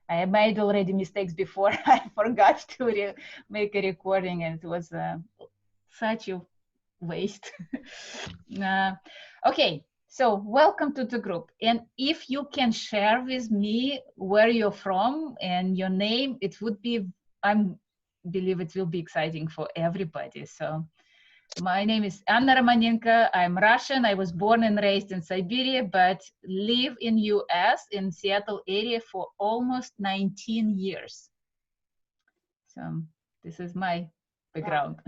I made already mistakes before. I forgot to make a recording, and it was such a waste. Okay, so welcome to the group. And if you can share with me where you're from and your name, it would be, I believe it will be exciting for everybody. So my name is Anna Romanenko. I'm Russian. I was born and raised in Siberia, but live in US in Seattle area for almost 19 years. So this is my background.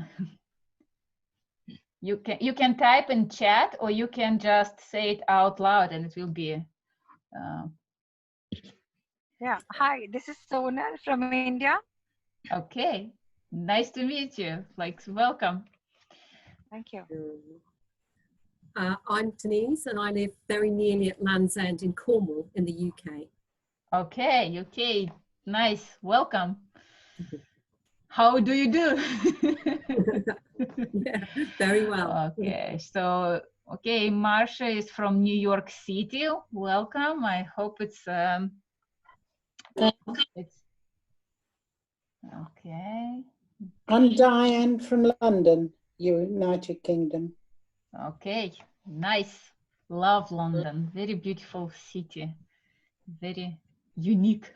You can type in chat, or you can just say it out loud, and it will be. Yeah. Hi, this is Sonal from India. Okay. Nice to meet you. Like, welcome. Thank you. I'm Denise, and I live very nearly at Land's End in Cornwall in the UK. Okay, UK. Nice. Welcome. How do you do? Yeah, very well. Okay, so okay, Marsha is from New York City. Welcome. I hope it's okay. I'm Diane from London, United Kingdom. Okay, nice. Love London. Very beautiful city. Very unique.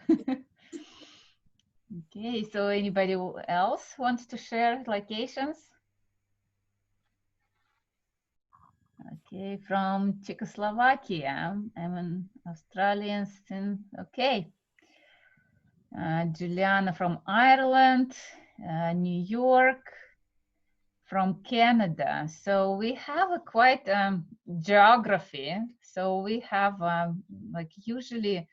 Okay, so anybody else wants to share locations? Okay, from Czechoslovakia. I'm an Australian. Okay. Juliana from Ireland, New York, from Canada. So we have a quite geography. So we have like usually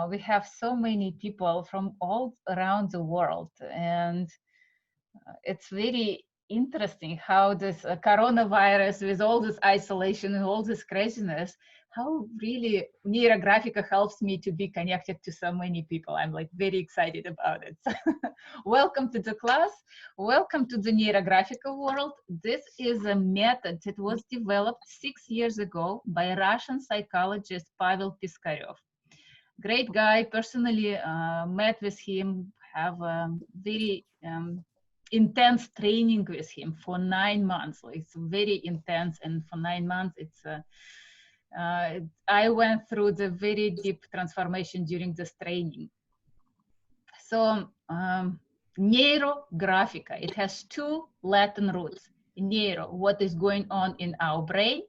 we have so many people from all around the world, and it's very interesting how this coronavirus, with all this isolation and all this craziness, how really Neurographica helps me to be connected to so many people. I'm like very excited about it. Welcome to the class. Welcome to the Neurographica world. This is a method that was developed 6 years ago by Russian psychologist Pavel Piskarev. Great guy. Personally met with him, have a very intense training with him for 9 months. It's very intense, and for 9 months it's I went through the very deep transformation during this training. So Neurographica, it has 2 Latin roots. Neuro, what is going on in our brain.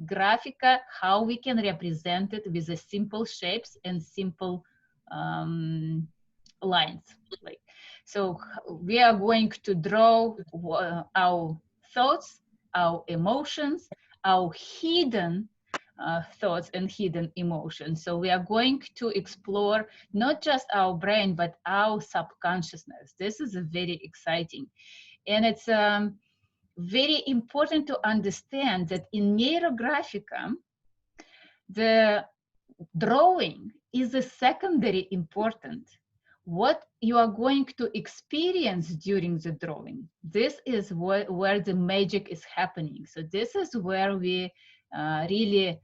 Graphica, how we can represent it with the simple shapes and simple lines. Like, so we are going to draw our thoughts, our emotions, our hidden thoughts and hidden emotions. So we are going to explore not just our brain, but our subconsciousness. This is very exciting. And it's very important to understand that in Neurographica, the drawing is a secondary important. What you are going to experience during the drawing, this is where the magic is happening. So this is where we really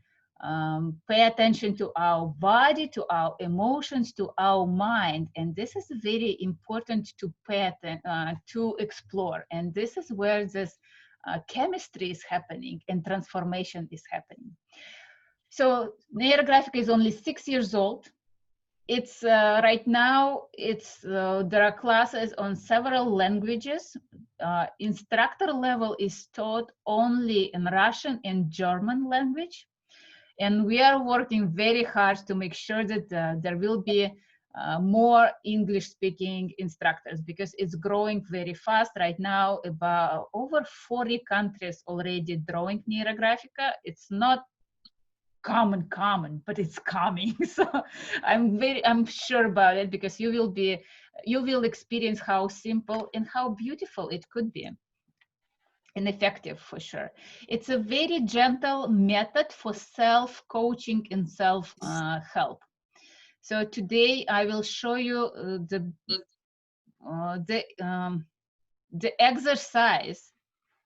pay attention to our body, to our emotions, to our mind, and this is very important to pay attention to explore. And this is where this chemistry is happening and transformation is happening. So Neurographica is only 6 years old. It's right now, it's there are classes on several languages. Instructor level is taught only in Russian and German language. And we are working very hard to make sure that there will be more English-speaking instructors, because it's growing very fast right now. About over 40 countries already drawing Neurographica. It's not common, but it's coming. So I'm sure about it, because you will experience how simple and how beautiful it could be, and effective for sure. It's a very gentle method for self-coaching and self-help. So today I will show you the exercise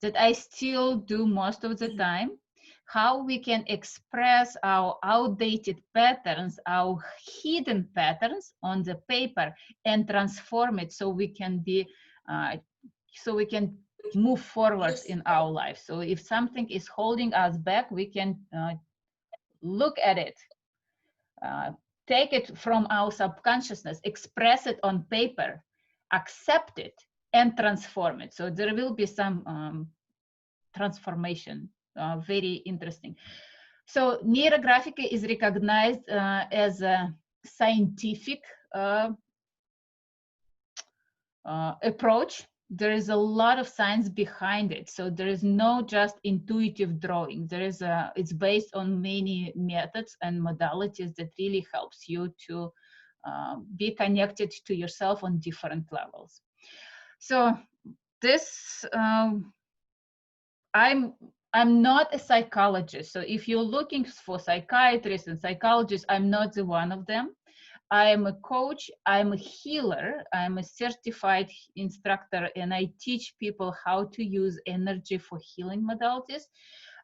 that I still do most of the time. how we can express our outdated patterns, our hidden patterns on the paper and transform it so we can be, so we can move forward in our life. So if something is holding us back, we can look at it, take it from our subconsciousness, express it on paper, accept it, and transform it. So there will be some transformation, very interesting. So Neurographica is recognized as a scientific approach. There is a lot of science behind it. So there is no just intuitive drawing. There is it's based on many methods and modalities that really helps you to be connected to yourself on different levels. So this, I'm not a psychologist. So if you're looking for psychiatrists and psychologists, I'm not the one of them. I am a coach, I'm a healer, I'm a certified instructor, and I teach people how to use energy for healing modalities.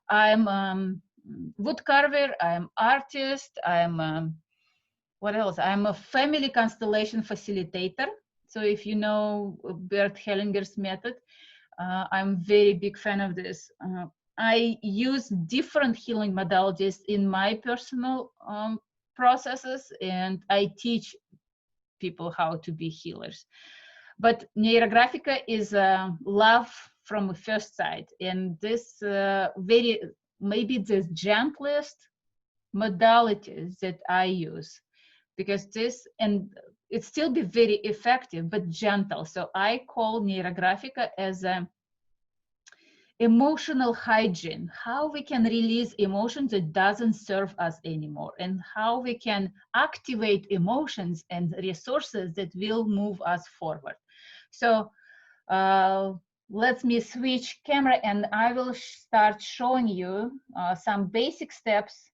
I'm wood carver, I'm artist, I'm what else? I'm a family constellation facilitator. So if you know Bert Hellinger's method, I'm very big fan of this. I use different healing modalities in my personal processes, and I teach people how to be healers. But Neurographica is love from first sight, and this maybe the gentlest modalities that I use, because this, and it still be very effective but gentle. So I call Neurographica as a emotional hygiene, how we can release emotions that doesn't serve us anymore, and how we can activate emotions and resources that will move us forward. So let me switch camera and I will start showing you some basic steps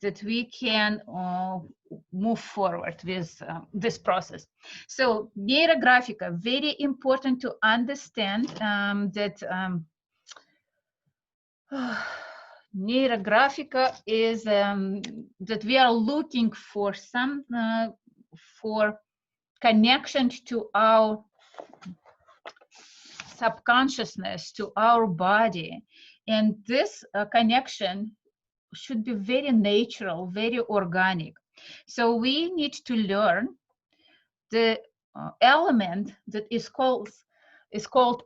that we can move forward with this process. So Neurographica, very important to understand that Neurographica is that we are looking for some for connection to our subconsciousness, to our body, and this connection should be very natural, very organic. So we need to learn the element that is called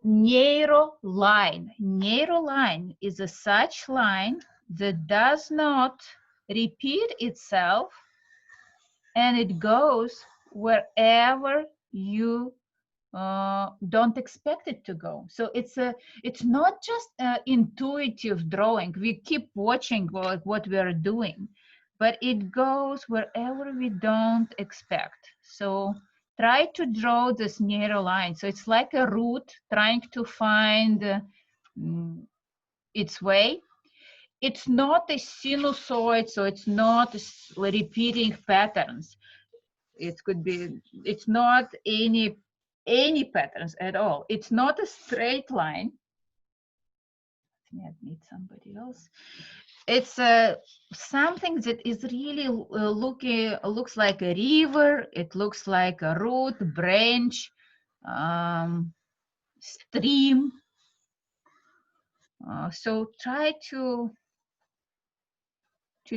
neuroline. Neuroline is a such line that does not repeat itself, and it goes wherever you don't expect it to go. So it's not just intuitive drawing. We keep watching what we are doing, but it goes wherever we don't expect. So try to draw this narrow line. So it's like a root trying to find its way. It's not a sinusoid, so it's not repeating patterns. It could be, it's not any patterns at all. It's not a straight line. Let me admit somebody else. It's something that is really looks like a river. It looks like a root, branch, stream. So try to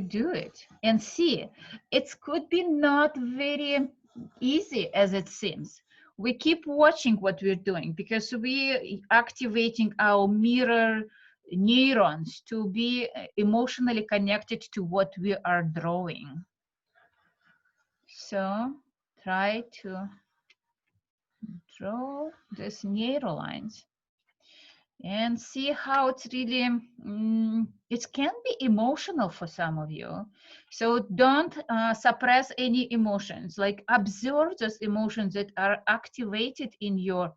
do it and see. It could be not very easy as it seems. We keep watching what we're doing because we activating our mirror neurons to be emotionally connected to what we are drawing. So try to draw these neural lines and see how it's really, it can be emotional for some of you. So don't suppress any emotions, like observe those emotions that are activated in your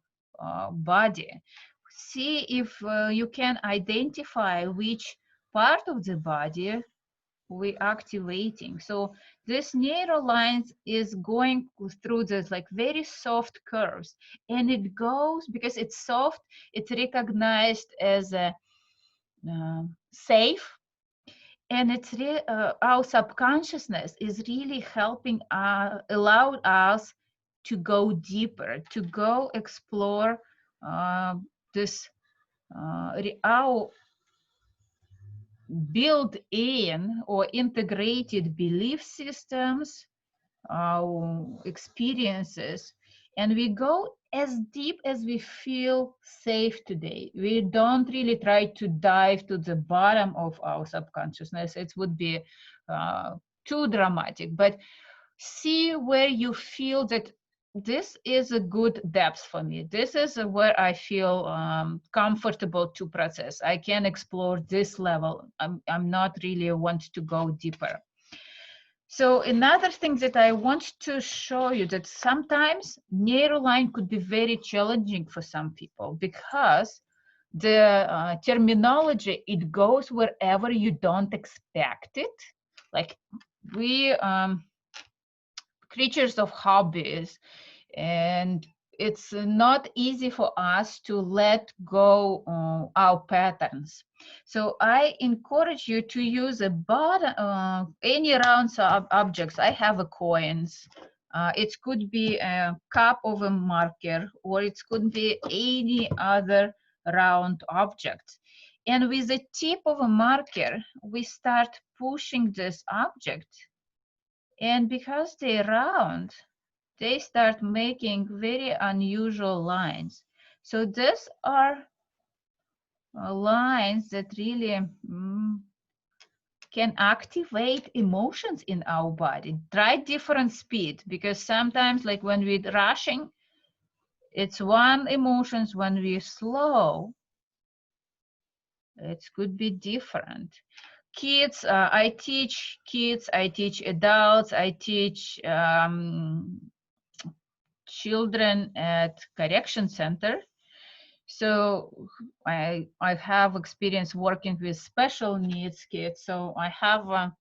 body. See if you can identify which part of the body we activating. So this neural lines is going through this like very soft curves, and it goes, because it's soft, it's recognized as a safe, And it's our subconsciousness is really helping allow us to go deeper, to go explore this our built-in or integrated belief systems, our experiences, and we go as deep as we feel safe today. We don't really try to dive to the bottom of our subconsciousness. It would be too dramatic, but see where you feel that this is a good depth for me. This is where I feel comfortable to process. I can explore this level. I'm not really want to go deeper. So another thing that I want to show you that sometimes neuroline could be very challenging for some people because the terminology, it goes wherever you don't expect it. Like we creatures of hobbies, and it's not easy for us to let go our patterns. So I encourage you to use any round objects. I have a coins. It could be a cup of a marker, or it could be any other round object. And with the tip of a marker, we start pushing this object. And because they're round, they start making very unusual lines. So these are lines that really can activate emotions in our body. Try different speed, because sometimes, like when we're rushing, it's one emotions. When we're slow, it could be different. Kids, I teach kids, I teach adults, I teach children at correction center. So I have experience working with special needs kids. So I have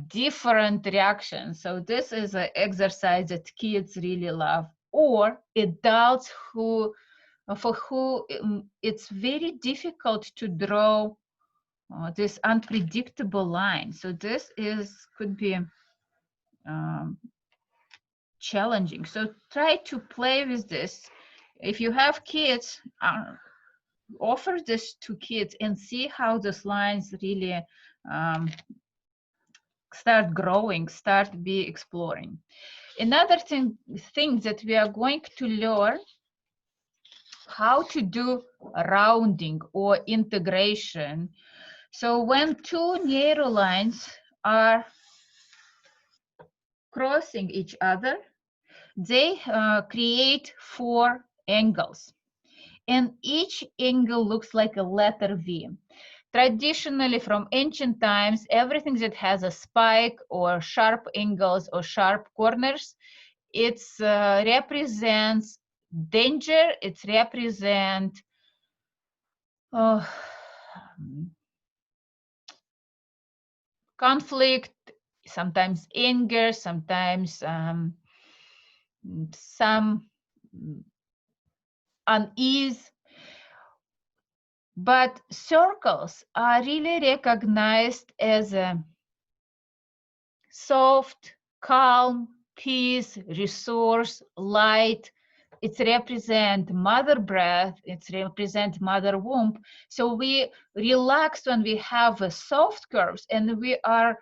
different reactions. So this is an exercise that kids really love, or adults for who it's very difficult to draw this unpredictable line. So this could be challenging. So try to play with this. If you have kids, offer this to kids and see how these lines really start growing, start be exploring. Another thing that we are going to learn how to do rounding or integration. So when two neurolines are crossing each other, they create 4 angles, and each angle looks like a letter V. Traditionally, from ancient times, everything that has a spike or sharp angles or sharp corners, it represents danger. It represents conflict, sometimes anger, sometimes some unease. But circles are really recognized as a soft, calm, peace, resource, light. It represents mother breath, it represents mother womb. So we relax when we have soft curves, and we are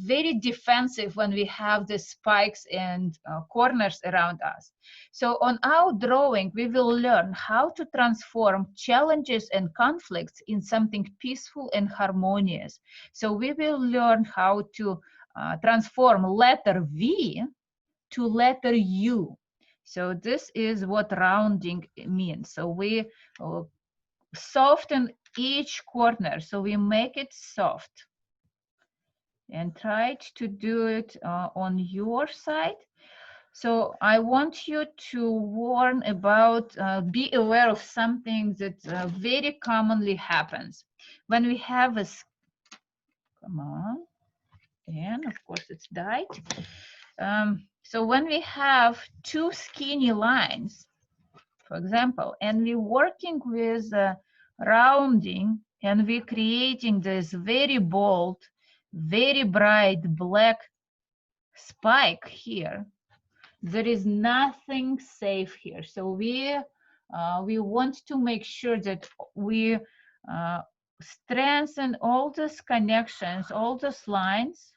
very defensive when we have the spikes and corners around us. So on our drawing, we will learn how to transform challenges and conflicts in something peaceful and harmonious. So we will learn how to transform letter V to letter U. So this is what rounding means. So we soften each corner. So we make it soft. And try to do it on your side. So I want you to warn about, be aware of something that very commonly happens. When we have a, come on, and of course it's died. So when we have 2 skinny lines, for example, and we're working with rounding And we're creating this very bold, very bright black spike here. There is nothing safe here. So we want to make sure that we strengthen all these connections, all those lines.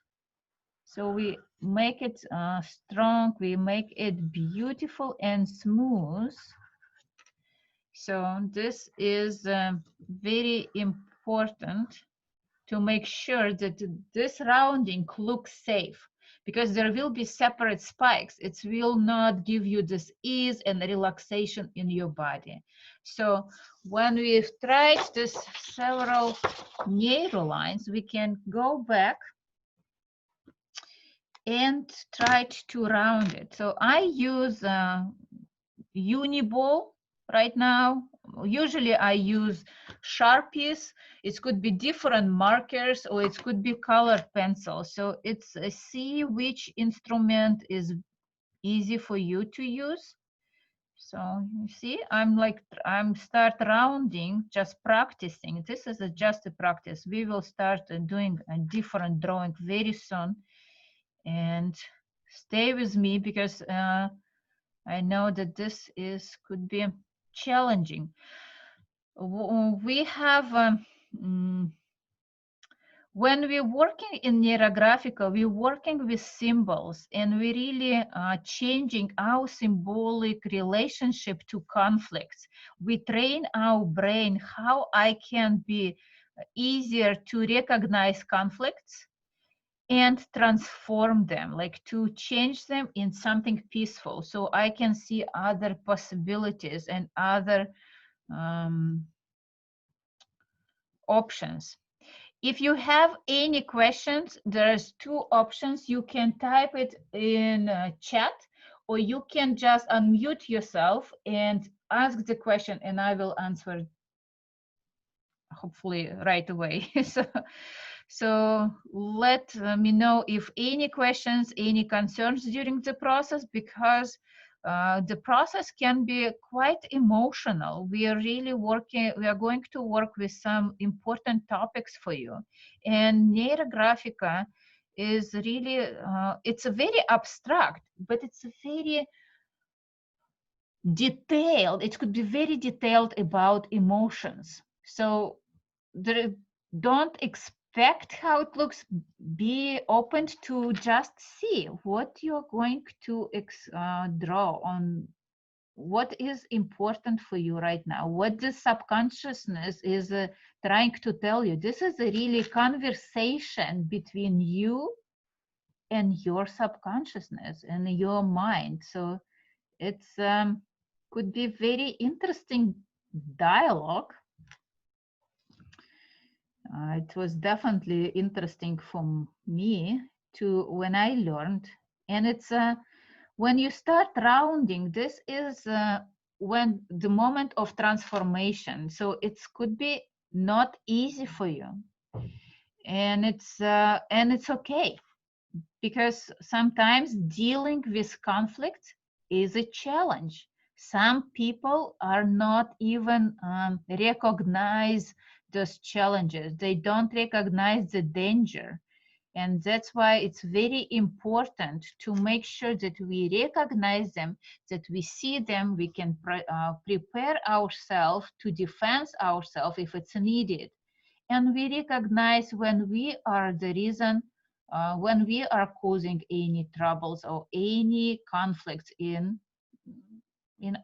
So we make it strong, we make it beautiful and smooth. So this is very important to make sure that this rounding looks safe, because there will be separate spikes. It will not give you this ease and relaxation in your body. So when we've tried this several neurolines, we can go back and try to round it. So I use Uniball right now. Usually I use Sharpies. It could be different markers, or it could be colored pencils. So it's see which instrument is easy for you to use. So you see, I'm start rounding, just practicing. This is just a practice. We will start doing a different drawing very soon, and stay with me, because I know that this could be challenging. We have, when we're working in Neurographica, we're working with symbols, and we really changing our symbolic relationship to conflicts. We train our brain how I can be easier to recognize conflicts and transform them, like to change them in something peaceful, so I can see other possibilities and other options. If you have any questions, there's two options. You can type it in chat, or you can just unmute yourself and ask the question, and I will answer hopefully right away. So let me know if any questions, any concerns during the process, because the process can be quite emotional. We are really working, we are going to work with some important topics for you. And Neurographica is really, it's a very abstract, but it's a very detailed, it could be very detailed about emotions. So don't expect how it looks. Be open to just see what you're going to draw on, what is important for you right now, what the subconsciousness is trying to tell you. This is a really conversation between you and your subconsciousness and your mind. So it's could be very interesting dialogue. It was definitely interesting for me to when I learned. And it's when you start rounding, this is when the moment of transformation. So it could be not easy for you, and it's okay, because sometimes dealing with conflict is a challenge. Some people are not even recognize those challenges. They don't recognize the danger. And that's why it's very important to make sure that we recognize them, that we see them, we can prepare ourselves to defend ourselves if it's needed. And we recognize when we are the reason, when we are causing any troubles or any conflicts in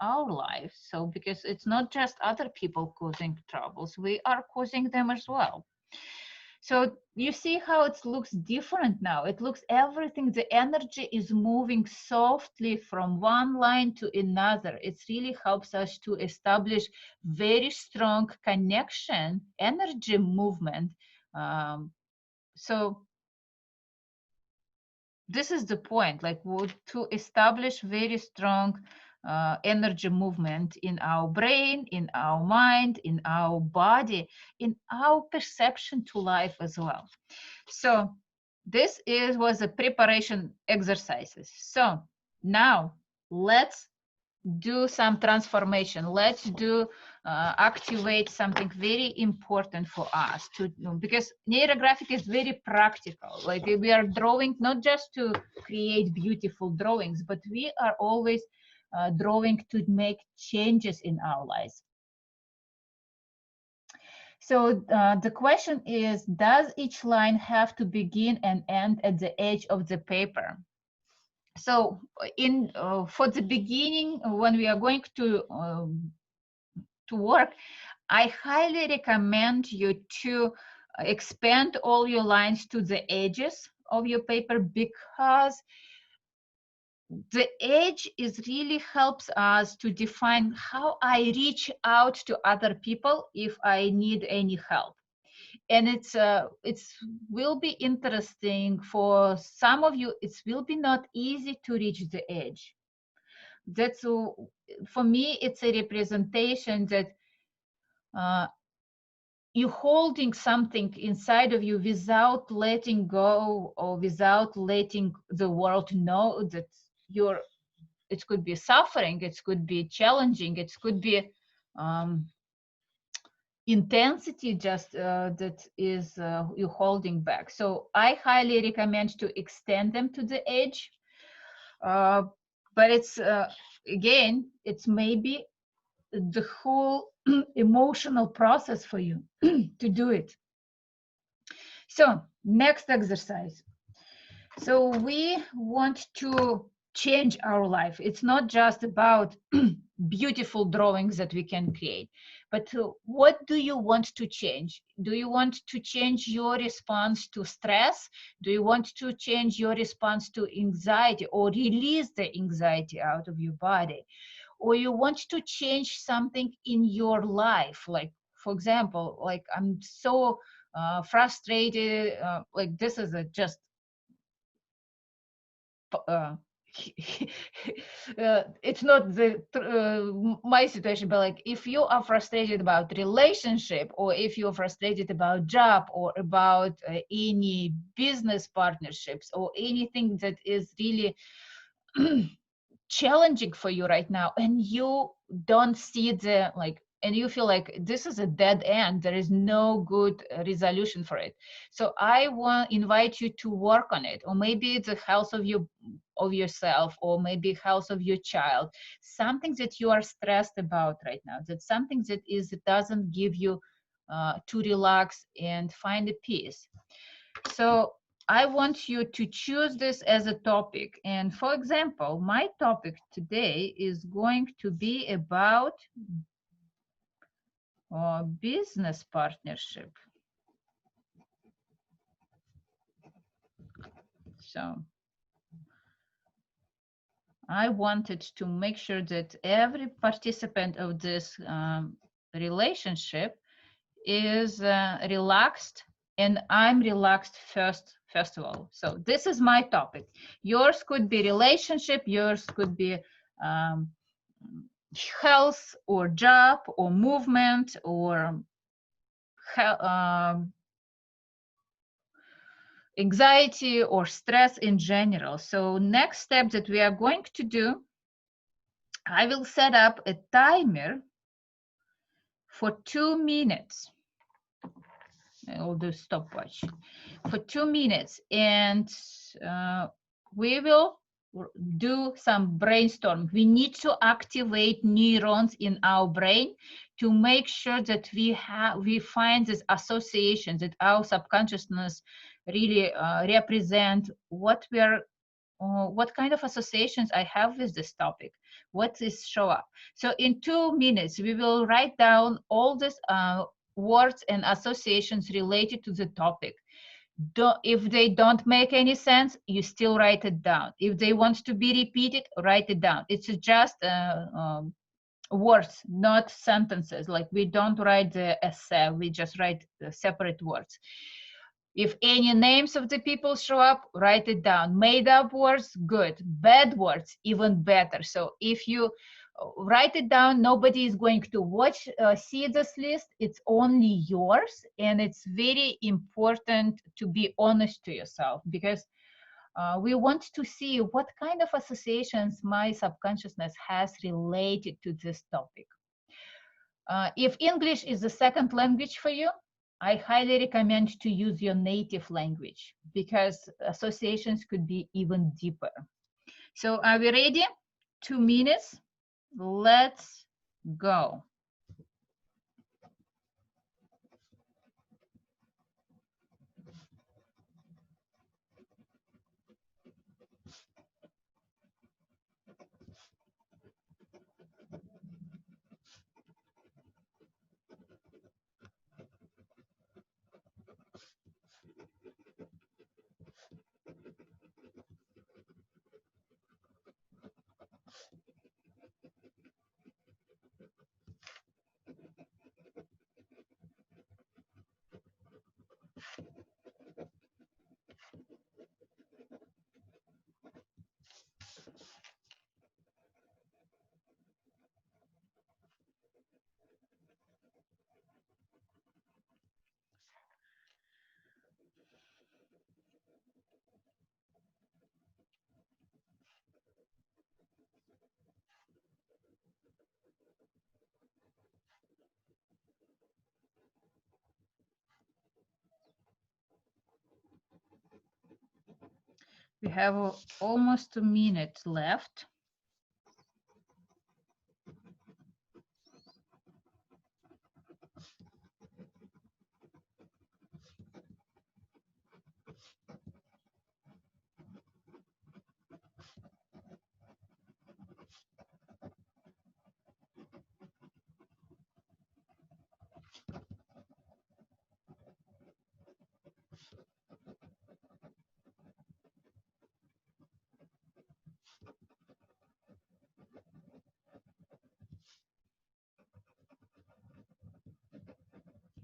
our lives. So because it's not just other people causing troubles, we are causing them as well. So you see how it looks different now. It looks everything, the energy is moving softly from one line to another. It really helps us to establish very strong connection, energy movement. So this is the point, like to establish very strong energy movement in our brain, in our mind, in our body, in our perception to life as well. So this was a preparation exercises. So now let's do some transformation. Let's do activate something very important for us to know, because neurographic is very practical. Like we are drawing not just to create beautiful drawings, but we are always drawing to make changes in our lives. So the question is, does each line have to begin and end at the edge of the paper? So in for the beginning, when we are going to work, I highly recommend you to expand all your lines to the edges of your paper, because the edge is really helps us to define how I reach out to other people if I need any help. And it's will be interesting for some of you. It will be not easy to reach the edge. That's for me, it's a representation that you're holding something inside of you without letting go, or without letting the world know that you're, it could be suffering, it could be challenging, it could be intensity just that is you holding back. So I highly recommend to extend them to the edge, but it's again, it's maybe the whole emotional process for you to do it. So next exercise. So we want to change our life. It's not just about beautiful drawings that we can create, but what do you want to change? Do you want to change your response to stress? Do you want to change your response to anxiety, or release the anxiety out of your body? Or you want to change something in your life? Like, for example, like I'm so frustrated, like this is a just it's not the my situation, but like if you are frustrated about relationship, or if you're frustrated about job, or about any business partnerships, or anything that is really challenging for you right now, and you don't see the like, and you feel like this is a dead end, there is no good resolution for it. So I want invite you to work on it, or maybe the health of you, of yourself, or maybe health of your child, something that you are stressed about right now, that's something that is doesn't give you to relax and find a peace. So I want you to choose this as a topic. And for example, my topic today is going to be about business partnership. So I wanted to make sure that every participant of this relationship is relaxed, and I'm relaxed first of all. So this is my topic. Yours could be relationship, yours could be health, or job, or movement, or anxiety, or stress in general. So next step that we are going to do, I will set up a timer for 2 minutes. I'll do stopwatch for 2 minutes, and we will do some brainstorm. We need to activate neurons in our brain to make sure that we find this association, that our subconsciousness really represent what we are, what kind of associations I have with this topic, what is show up. So in 2 minutes, we will write down all these words and associations related to the topic. If they don't make any sense, you still write it down. If they want to be repeated, write it down. It's just words, not sentences. Like we don't write the essay, we just write separate words. If any names of the people show up, write it down. Made up words, good. Bad words, even better. So if you write it down, nobody is going to see this list. It's only yours. And it's very important to be honest to yourself, because We want to see what kind of associations my subconsciousness has related to this topic. If English is the second language for you, I highly recommend to use your native language because associations could be even deeper. So are we ready? 2 minutes. Let's go. We have almost a minute left.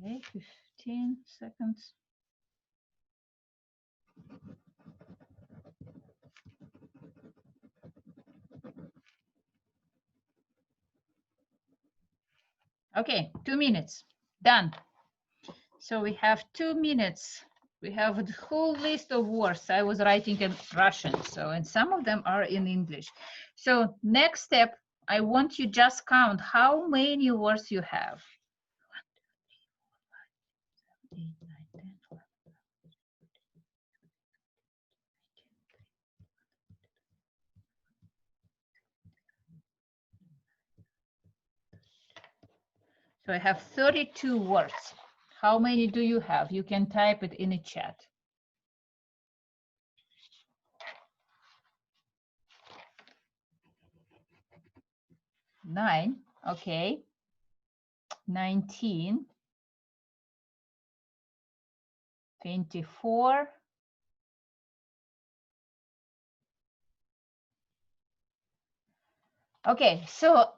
Okay, 15 seconds. Okay, 2 minutes, done. So we have 2 minutes. We have a whole list of words. I was writing in Russian, so, and some of them are in English. So next step, I want you just count how many words you have. 1, 2, 3, 4, 5, 6, 7, 8, 9, 10, 11. So I have 32 words. How many do you have? You can type it in the chat. 9, okay. 19, 24, so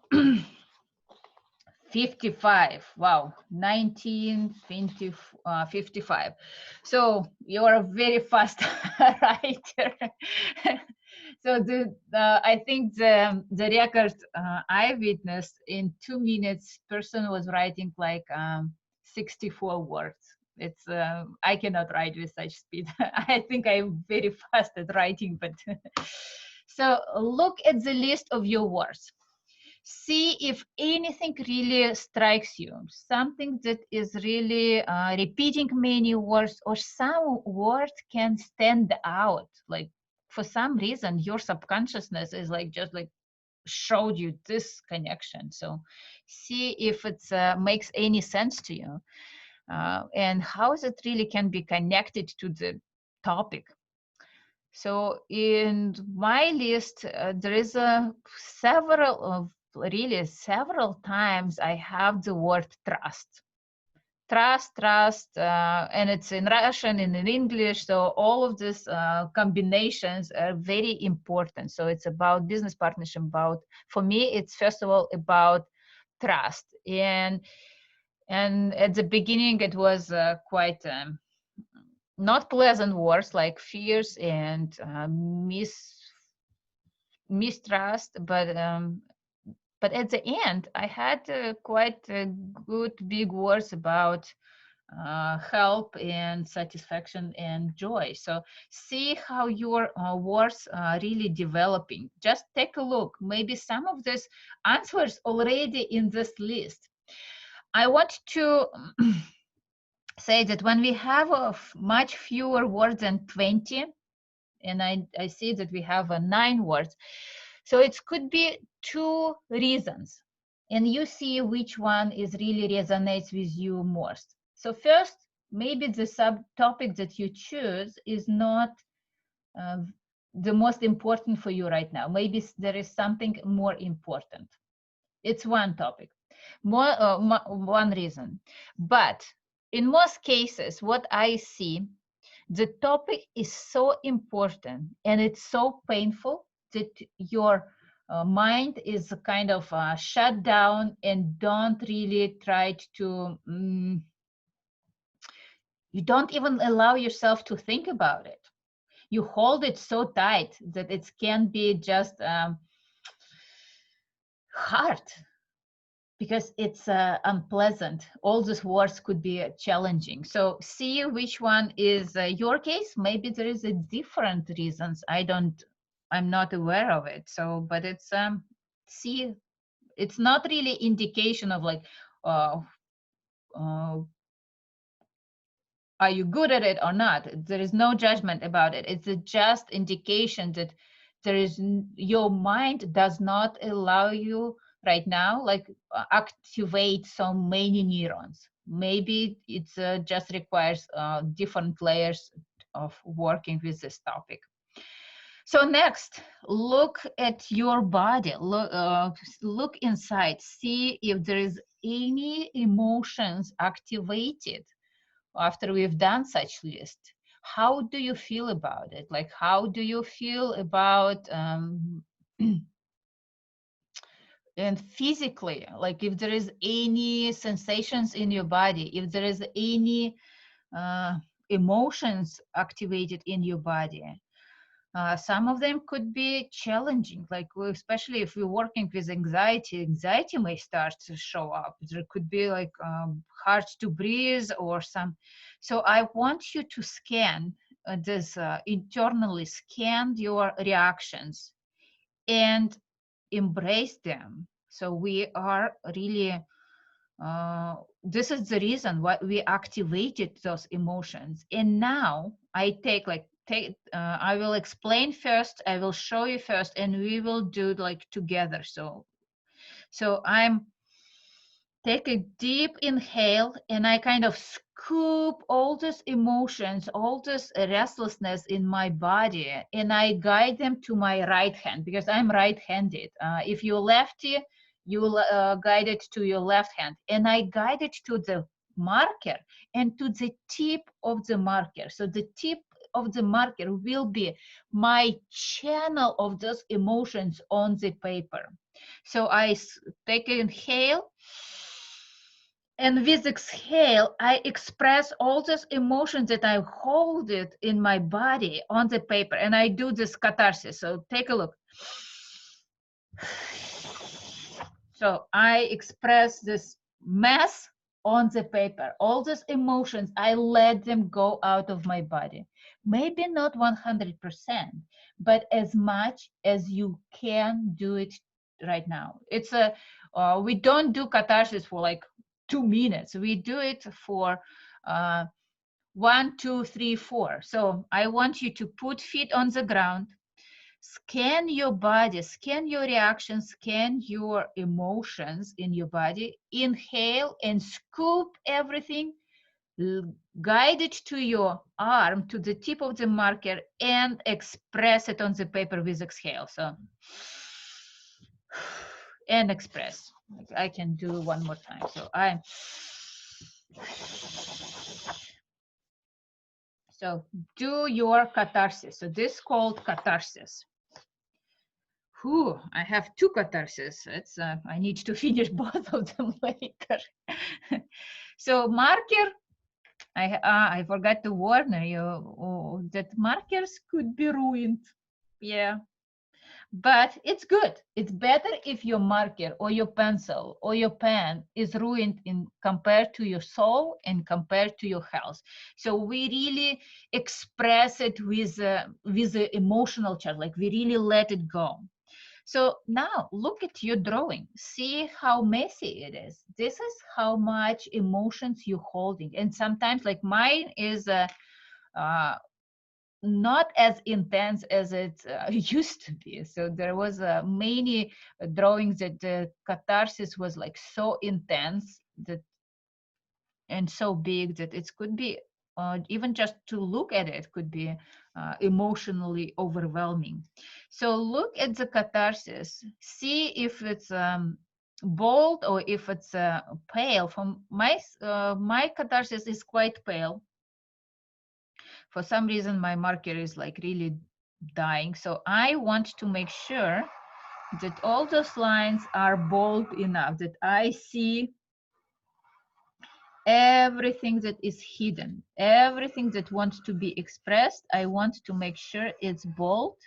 55. Wow, 19, 20, 55. So you're a very fast writer. So I think the record I witnessed in 2 minutes, person was writing like 64 words. It's I cannot write with such speed. I think I'm very fast at writing, but so look at the list of your words. See if anything really strikes you, something that is really repeating many words, or some word can stand out. Like for some reason, your subconsciousness is like just like showed you this connection. So see if it makes any sense to you, and how it really can be connected to the topic. So in my list, there is several times I have the word trust. Trust, and it's in Russian and in English. So all of these combinations are very important. So it's about business partnership. For me, it's first of all about trust. And at the beginning, it was quite not pleasant words like fears and mistrust, but at the end I had quite good big words about help and satisfaction and joy. So see how your words are really developing. Just take a look. Maybe some of these answers already in this list. I want to say that when we have much fewer words than 20, and I see that we have 9 words, so it could be 2 reasons, and you see which one is really resonates with you most. So first, maybe the subtopic that you choose is not the most important for you right now. Maybe there is something more important. It's one topic, one reason. But in most cases, what I see, the topic is so important and it's so painful that your mind is kind of shut down and don't really try to, you don't even allow yourself to think about it. You hold it so tight that it can be just hard, because it's unpleasant. All these words could be challenging. So see which one is your case. Maybe there is a different reasons. I'm not aware of it. So, but it's see, it's not really indication of like, are you good at it or not? There is no judgment about it. It's a just indication that there is, your mind does not allow you right now, like activate so many neurons. Maybe it's just requires different layers of working with this topic. So next, look at your body. Look inside. See if there is any emotions activated after we've done such list. How do you feel about it? Like, how do you feel about and physically, like if there is any sensations in your body, if there is any emotions activated in your body. Some of them could be challenging, like especially if we're working with anxiety, anxiety may start to show up. There could be like hard to breathe or some. So I want you to scan internally scan your reactions and embrace them. So we are really, this is the reason why we activated those emotions. And now I I will explain first, I will show you first, and we will do it like together. So I'm take a deep inhale and I kind of scoop all these emotions, all this restlessness in my body, and I guide them to my right hand because I'm right-handed. If you're lefty, you will guide it to your left hand, and I guide it to the marker and to the tip of the marker. So the tip of the marker will be my channel of those emotions on the paper. So I take an inhale, and with exhale, I express all those emotions that I hold it in my body on the paper, and I do this catharsis. So take a look. So I express this mess on the paper. All these emotions, I let them go out of my body. Maybe not 100%, but as much as you can do it right now. It's a, we don't do catharsis for like 2 minutes. We do it for 1, 2, 3, 4. So I want you to put feet on the ground, scan your body, scan your reactions, scan your emotions in your body. Inhale and scoop everything, guide it to your arm, to the tip of the marker, and express it on the paper with exhale. So, and express. I can do one more time. So so do your catharsis. So this is called catharsis. Whew, I have 2 catharsis. It's I need to finish both of them later. So marker, I forgot to warn you that markers could be ruined. Yeah, but it's good. It's better if your marker or your pencil or your pen is ruined in compared to your soul and compared to your health. So we really express it with the emotional chart, like we really let it go. So now look at your drawing. See how messy it is. This is how much emotions you're holding. And sometimes, like mine is not as intense as it used to be. So there was many drawings that the catharsis was like so intense that and so big that it could be even just to look at it could be emotionally overwhelming. So look at the catharsis, see if it's bold or if it's pale. From my catharsis is quite pale. For some reason my marker is like really dying, so I want to make sure that all those lines are bold enough that I see everything that is hidden, everything that wants to be expressed. I want to make sure it's bold,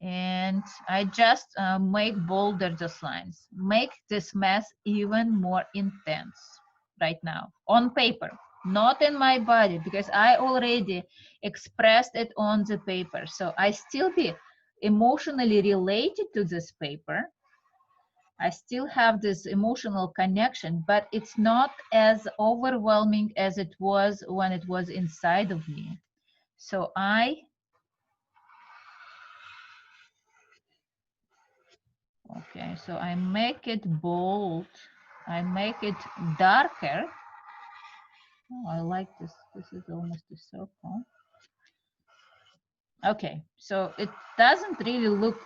and I just make bolder those lines, make this mess even more intense right now on paper, not in my body, because I already expressed it on the paper. So I still be emotionally related to this paper. I still have this emotional connection, but it's not as overwhelming as it was when it was inside of me. So okay, so I make it bold, I make it darker. Oh, I like this. This is almost a circle. Okay, so it doesn't really look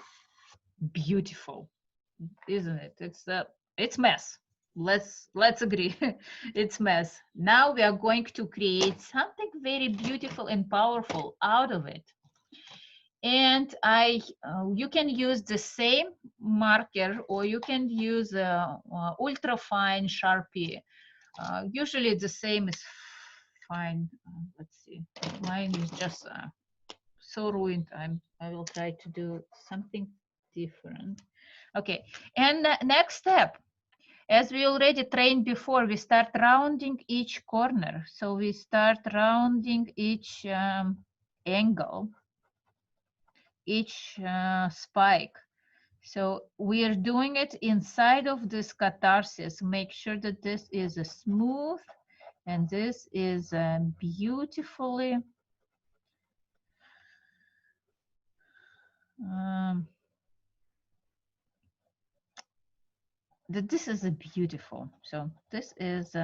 beautiful, isn't it? It's mess. Let's agree. It's mess. Now we are going to create something very beautiful and powerful out of it. And you can use the same marker, or you can use ultra fine Sharpie. Usually the same is fine. Let's see, mine is just so ruined. I will try to do something different. Okay, and next step, as we already trained before, we start rounding each corner. So we start rounding each angle, each spike. So we are doing it inside of this catharsis. Make sure that this is a smooth and this is beautifully that this is a beautiful. So this is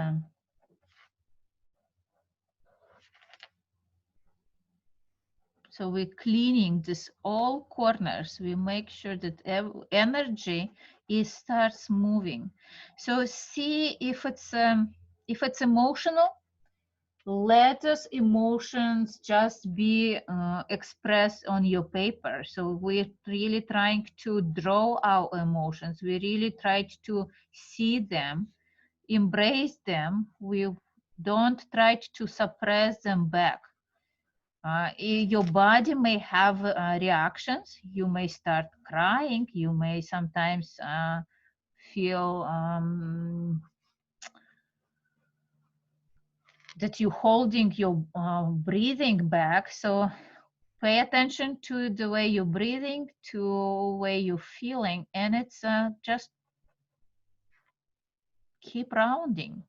so we're cleaning this all corners. We make sure that energy starts moving. So see if it's emotional, let those emotions just be expressed on your paper. So we're really trying to draw our emotions. We really tried to see them, embrace them. We don't try to suppress them back. Your body may have reactions. You may start crying. You may sometimes feel that you're holding your breathing back. So pay attention to the way you're breathing, to the way you're feeling, and it's just keep rounding.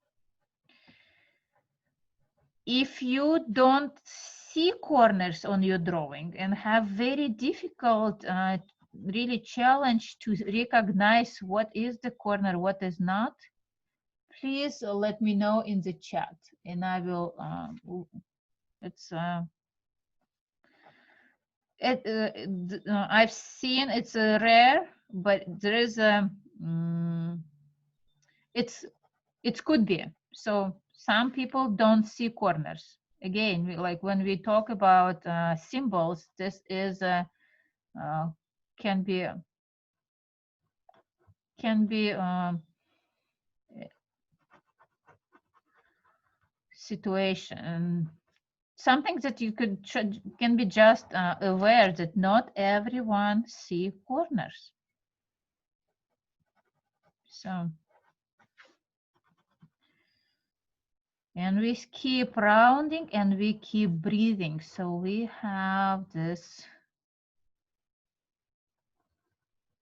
If you don't see corners on your drawing and have very difficult, really challenge to recognize what is the corner, what is not, please let me know in the chat, and I will. I've seen it's rare, but there is a. It could be. So some people don't see corners. Again, like when we talk about symbols, this is can be situation. something that you can be just aware that not everyone see corners. So, and we keep rounding and we keep breathing. So we have this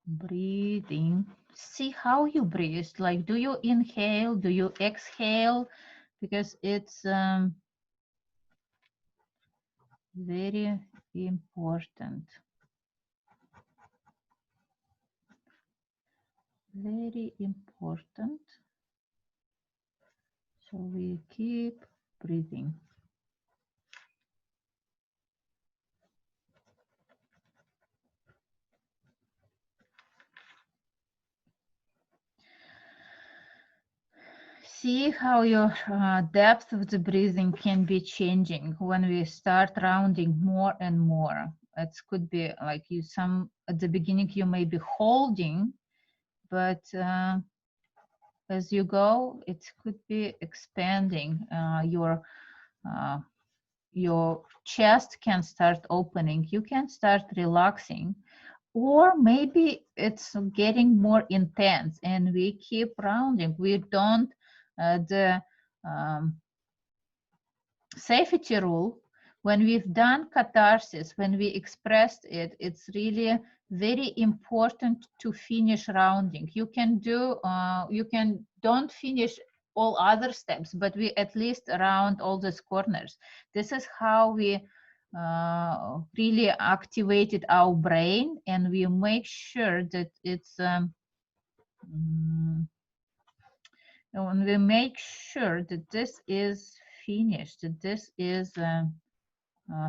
breathing. See how you breathe. Like, do you inhale? Do you exhale? Because it's very important. Very important. So we keep breathing. See how your depth of the breathing can be changing when we start rounding more and more. It could be like at the beginning you may be holding, but as you go, it could be expanding. Your chest can start opening. You can start relaxing, or maybe it's getting more intense and we keep rounding. We don't, the safety rule, when we've done catharsis, when we expressed it, it's really very important to finish rounding. You can don't finish all other steps, but we at least round all these corners. This is how we really activated our brain, and we make sure that it's when we make sure that this is finished, that this is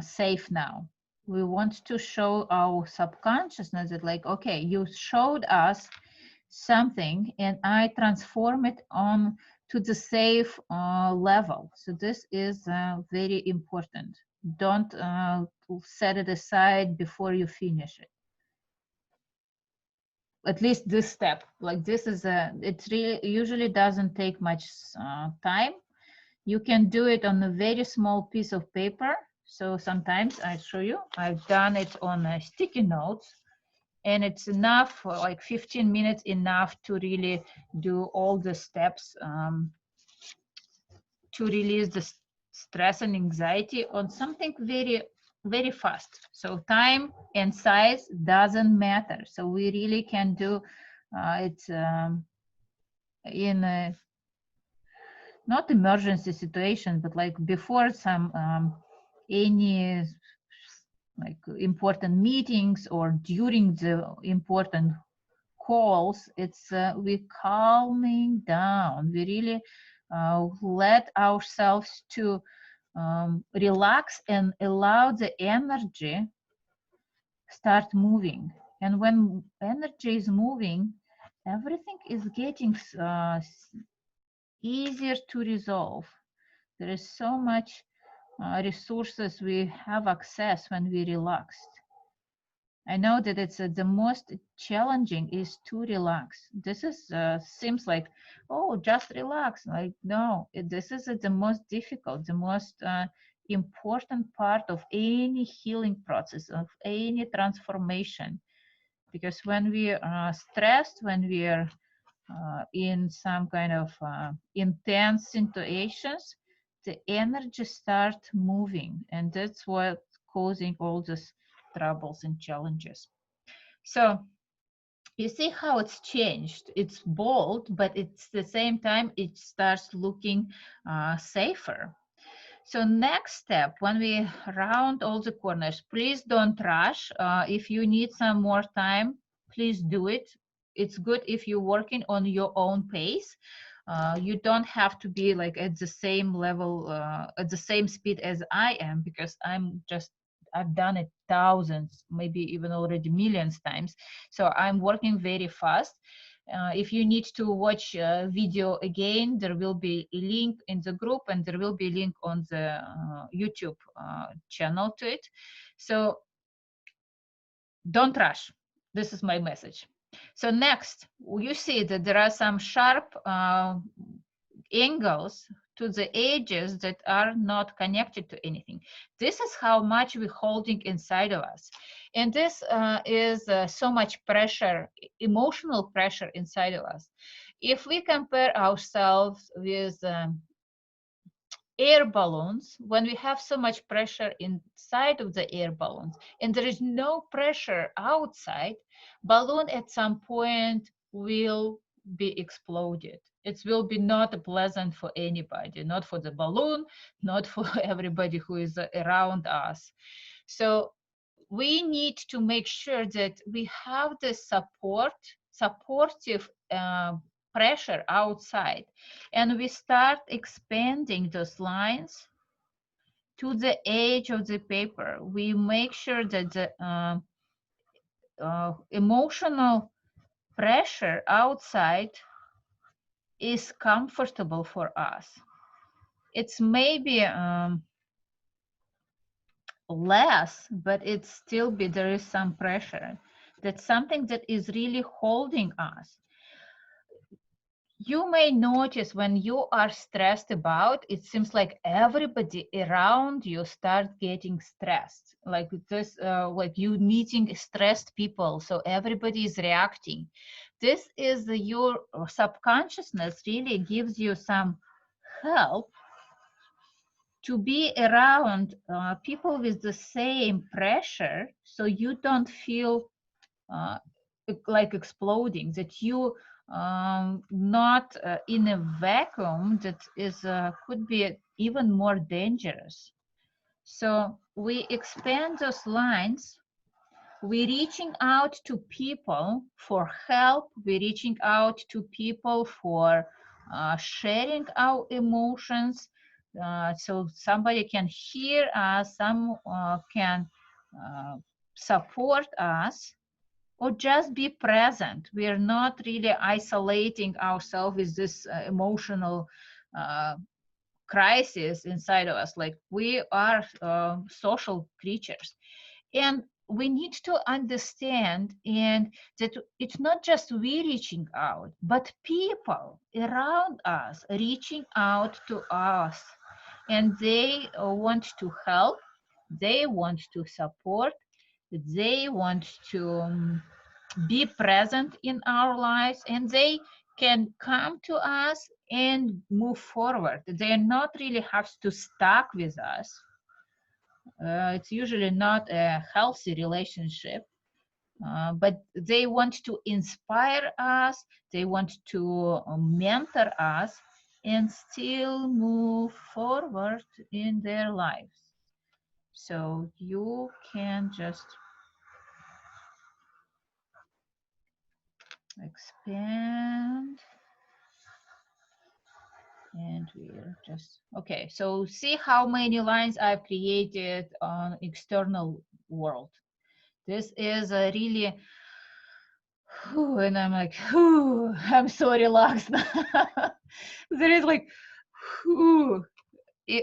safe now. We want to show our subconsciousness that, like, okay, you showed us something and I transform it on to the safe level. So this is very important. Don't set it aside before you finish it. At least this step, like this is it really usually doesn't take much time. You can do it on a very small piece of paper. So sometimes I show you, I've done it on sticky notes, and it's enough, like 15 minutes enough to really do all the steps to release the stress and anxiety on something very, very fast. So time and size doesn't matter. So we really can do it in a not emergency situation, but like before some any like important meetings or during the important calls. It's we calming down. We really let ourselves to relax and allow the energy start moving. And when energy is moving, everything is getting easier to resolve. There is so much resources we have access when we relaxed. I know that it's the most challenging is to relax. This is seems like, oh, just relax. Like, no, this is the most difficult, the most important part of any healing process, of any transformation. Because when we are stressed, when we are in some kind of intense situations, the energy starts moving, and that's what's causing all these troubles and challenges. So you see how it's changed. It's bold, but it's the same time it starts looking safer. So next step, when we round all the corners, please don't rush. If you need some more time, please do it. It's good if you're working on your own pace. You don't have to be like at the same level, at the same speed as I am, because I've done it thousands, maybe even already millions times. So I'm working very fast. If you need to watch video again, there will be a link in the group, and there will be a link on the YouTube channel to it. So don't rush. This is my message. So next, you see that there are some sharp angles to the edges that are not connected to anything. This is how much we're holding inside of us. And this is so much pressure, emotional pressure inside of us. If we compare ourselves with air balloons, when we have so much pressure inside of the air balloons and there is no pressure outside, balloon at some point will be exploded. It will be not pleasant for anybody, not for the balloon, not for everybody who is around us. So we need to make sure that we have the supportive pressure outside, and we start expanding those lines to the edge of the paper. We make sure that the emotional pressure outside is comfortable for us. It's maybe less, but it's still there is some pressure. That's something that is really holding us. You may notice when you are stressed about, it seems like everybody around you start getting stressed. Like this, like you meeting stressed people, so everybody is reacting. This is your subconsciousness really gives you some help to be around people with the same pressure, so you don't feel like exploding, that you not in a vacuum that is could be even more dangerous. So we expand those lines. We're reaching out to people for help. We're reaching out to people for sharing our emotions. So somebody can hear us, some can support us, or just be present. We are not really isolating ourselves with this emotional crisis inside of us. Like we are social creatures. And we need to understand and that it's not just we reaching out, but people around us reaching out to us, and they want to help, they want to support, they want to be present in our lives, and they can come to us and move forward. They are not really have to stuck with us. It's usually not a healthy relationship, but they want to inspire us, they want to mentor us and still move forward in their lives. So you can just expand, and we're just okay. So see how many lines I've created on external world. This is a really, and I'm like, I'm so relaxed. There is like,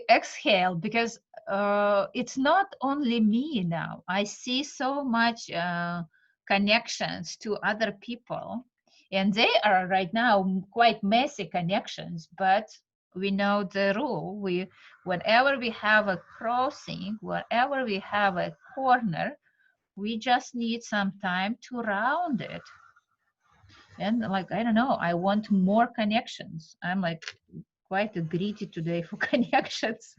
exhale, because it's not only me now. I see so much connections to other people, and they are right now quite messy connections, but we know the rule. Whenever we have a crossing, wherever we have a corner, we just need some time to round it. And like, I don't know, I want more connections. I'm like quite greedy today for connections.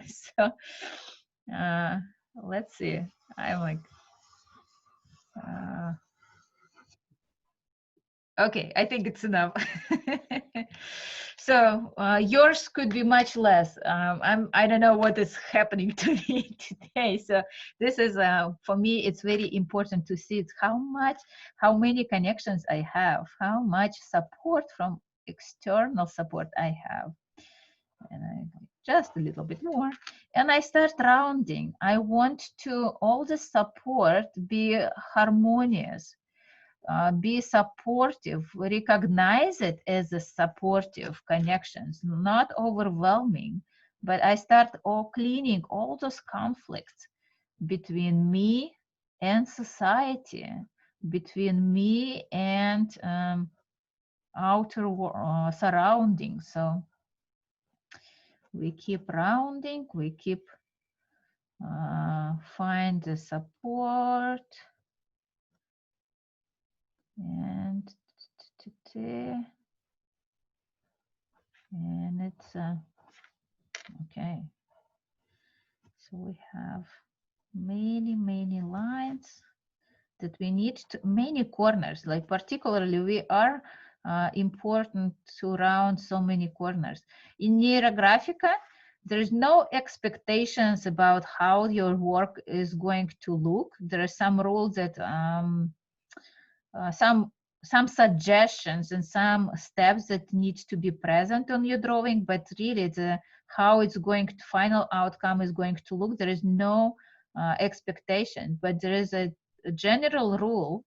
So let's see. I'm like, okay, I think it's enough. So yours could be much less. I don't know what is happening to me today. So this is for me, it's very important to see how many connections I have, how much support from external support I have. And I just a little bit more, and I start rounding. I want to all the support be harmonious. Be supportive, recognize it as a supportive connections, not overwhelming, but I start cleaning all those conflicts between me and society, between me and outer surroundings. So we keep rounding, we keep find the support, and it's okay. So we have many lines that we need to, many corners, like particularly we are important to round so many corners. In Neurographica, there is no expectations about how your work is going to look. There are some rules that some suggestions and some steps that need to be present on your drawing, but really the how it's going to final outcome is going to look, there is no expectation, but there is a general rule.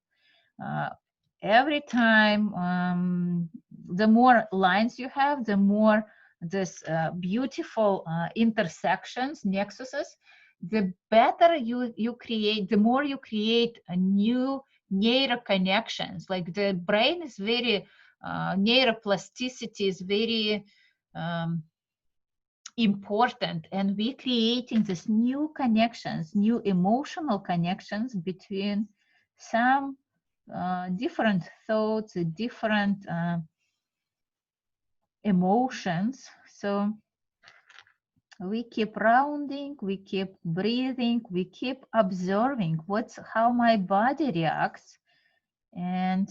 Every time the more lines you have, the more this beautiful intersections, nexuses, the better you create, the more you create a new neural connections. Like the brain is very neuroplasticity is very important, and we creating this new connections, new emotional connections between some different thoughts, different emotions. So we keep rounding, we keep breathing, we keep observing how my body reacts. And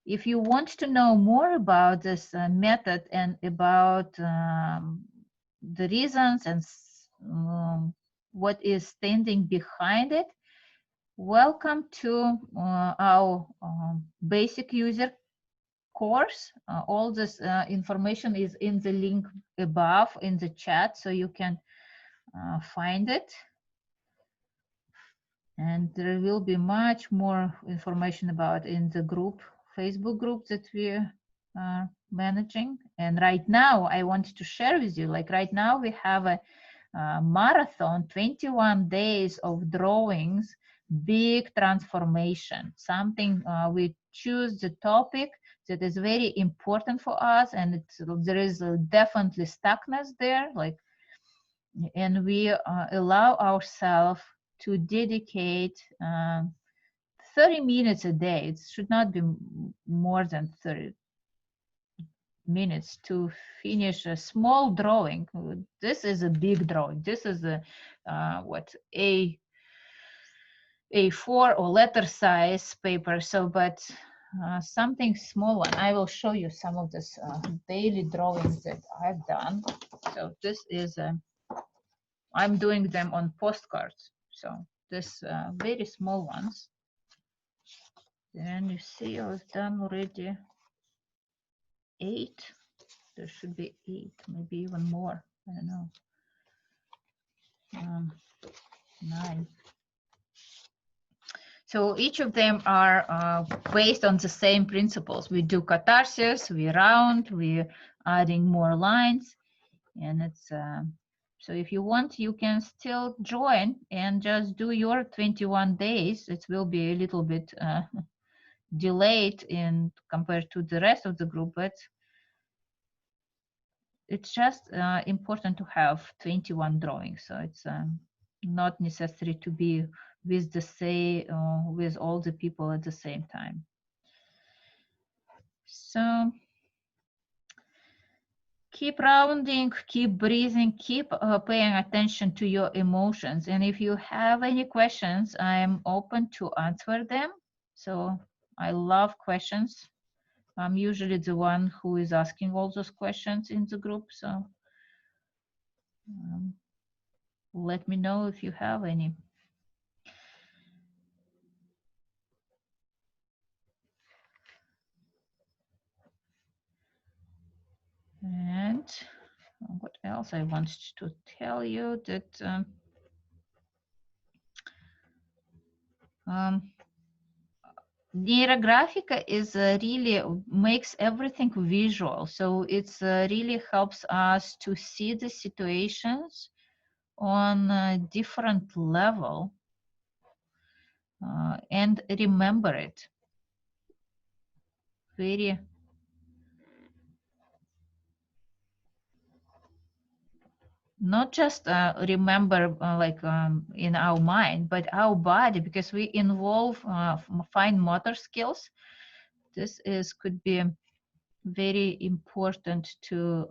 if you want to know more about this method and about the reasons and what is standing behind it, welcome to our basic user course. All this information is in the link above in the chat, so you can find it. And there will be much more information about in the group, Facebook group that we are managing. And right now, I want to share with you, like right now we have a marathon, 21 days of drawings, big transformation, something we choose the topic that is very important for us, and there is definitely stuckness there, like, and we allow ourselves to dedicate 30 minutes a day. It should not be more than 30 minutes to finish a small drawing. This is a big drawing. This is a what, A4 or letter size paper. So, but something small one. I will show you some of this daily drawings that I've done. So this is I'm doing them on postcards. So this very small ones. And you see I've done already 8. There should be 8, maybe even more. I don't know. 9. So each of them are based on the same principles. We do catharsis, we round, we adding more lines, and it's so if you want, you can still join and just do your 21 days. It will be a little bit delayed in compared to the rest of the group, but it's just important to have 21 drawings. So it's not necessary to be with the same with all the people at the same time. So keep rounding, keep breathing, keep paying attention to your emotions. And if you have any questions, I'm open to answer them. So I love questions. I'm usually the one who is asking all those questions in the group. So let me know if you have any. And what else I wanted to tell you that Neurographica is really makes everything visual. So it's really helps us to see the situations on a different level and remember it. Very not just remember like in our mind, but our body, because we involve fine motor skills. This is could be very important to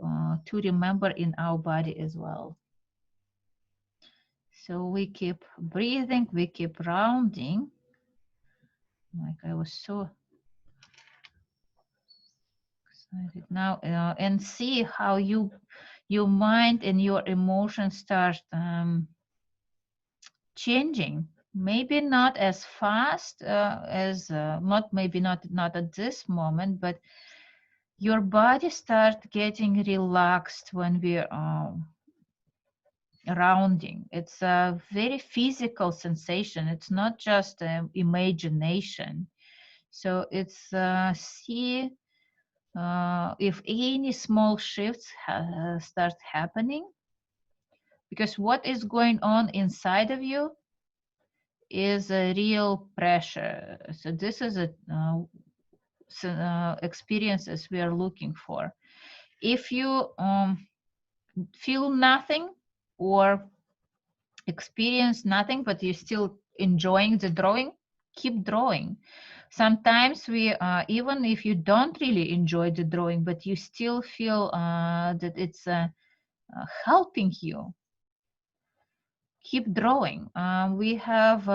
remember in our body as well. So we keep breathing, we keep rounding. Like I was so excited now, and see how your mind and your emotions start changing. Maybe not as fast as maybe not at this moment, but your body starts getting relaxed when we're rounding. It's a very physical sensation. It's not just imagination. So it's see if any small shifts start happening, because what is going on inside of you is a real pressure. So this is a experiences we are looking for. If you feel nothing or experience nothing, but you're still enjoying the drawing, keep drawing. Sometimes we, even if you don't really enjoy the drawing, but you still feel that it's helping you, keep drawing. We have,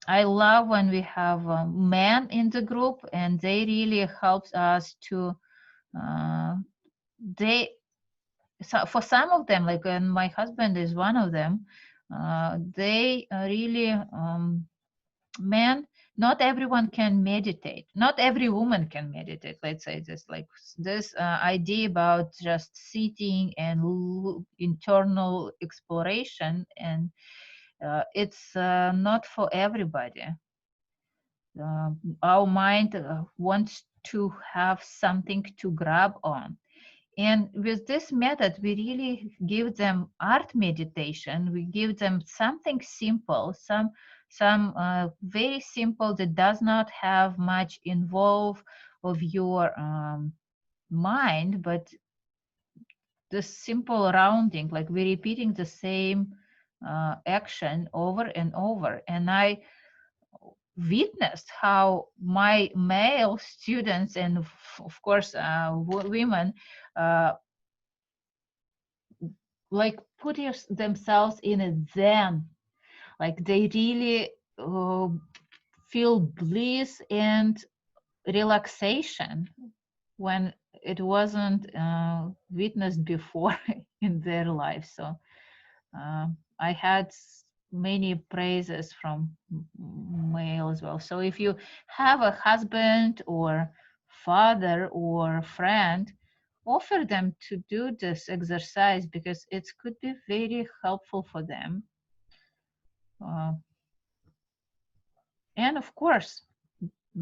I love when we have men in the group, and they really helps us to, so for some of them, like, and my husband is one of them, they really, men, not everyone can meditate. Not every woman can meditate, let's say this, like this idea about just sitting and internal exploration, and it's not for everybody. Our mind wants to have something to grab on. And with this method, we really give them art meditation. We give them something simple, some very simple that does not have much involve of your mind, but the simple rounding, like we're repeating the same action over and over. And I witnessed how my male students, and of course women, like put themselves in a zen, like they really feel bliss and relaxation when it wasn't witnessed before in their life. So I had many praises from male as well. So if you have a husband or father or friend, offer them to do this exercise, because it could be very helpful for them. And of course,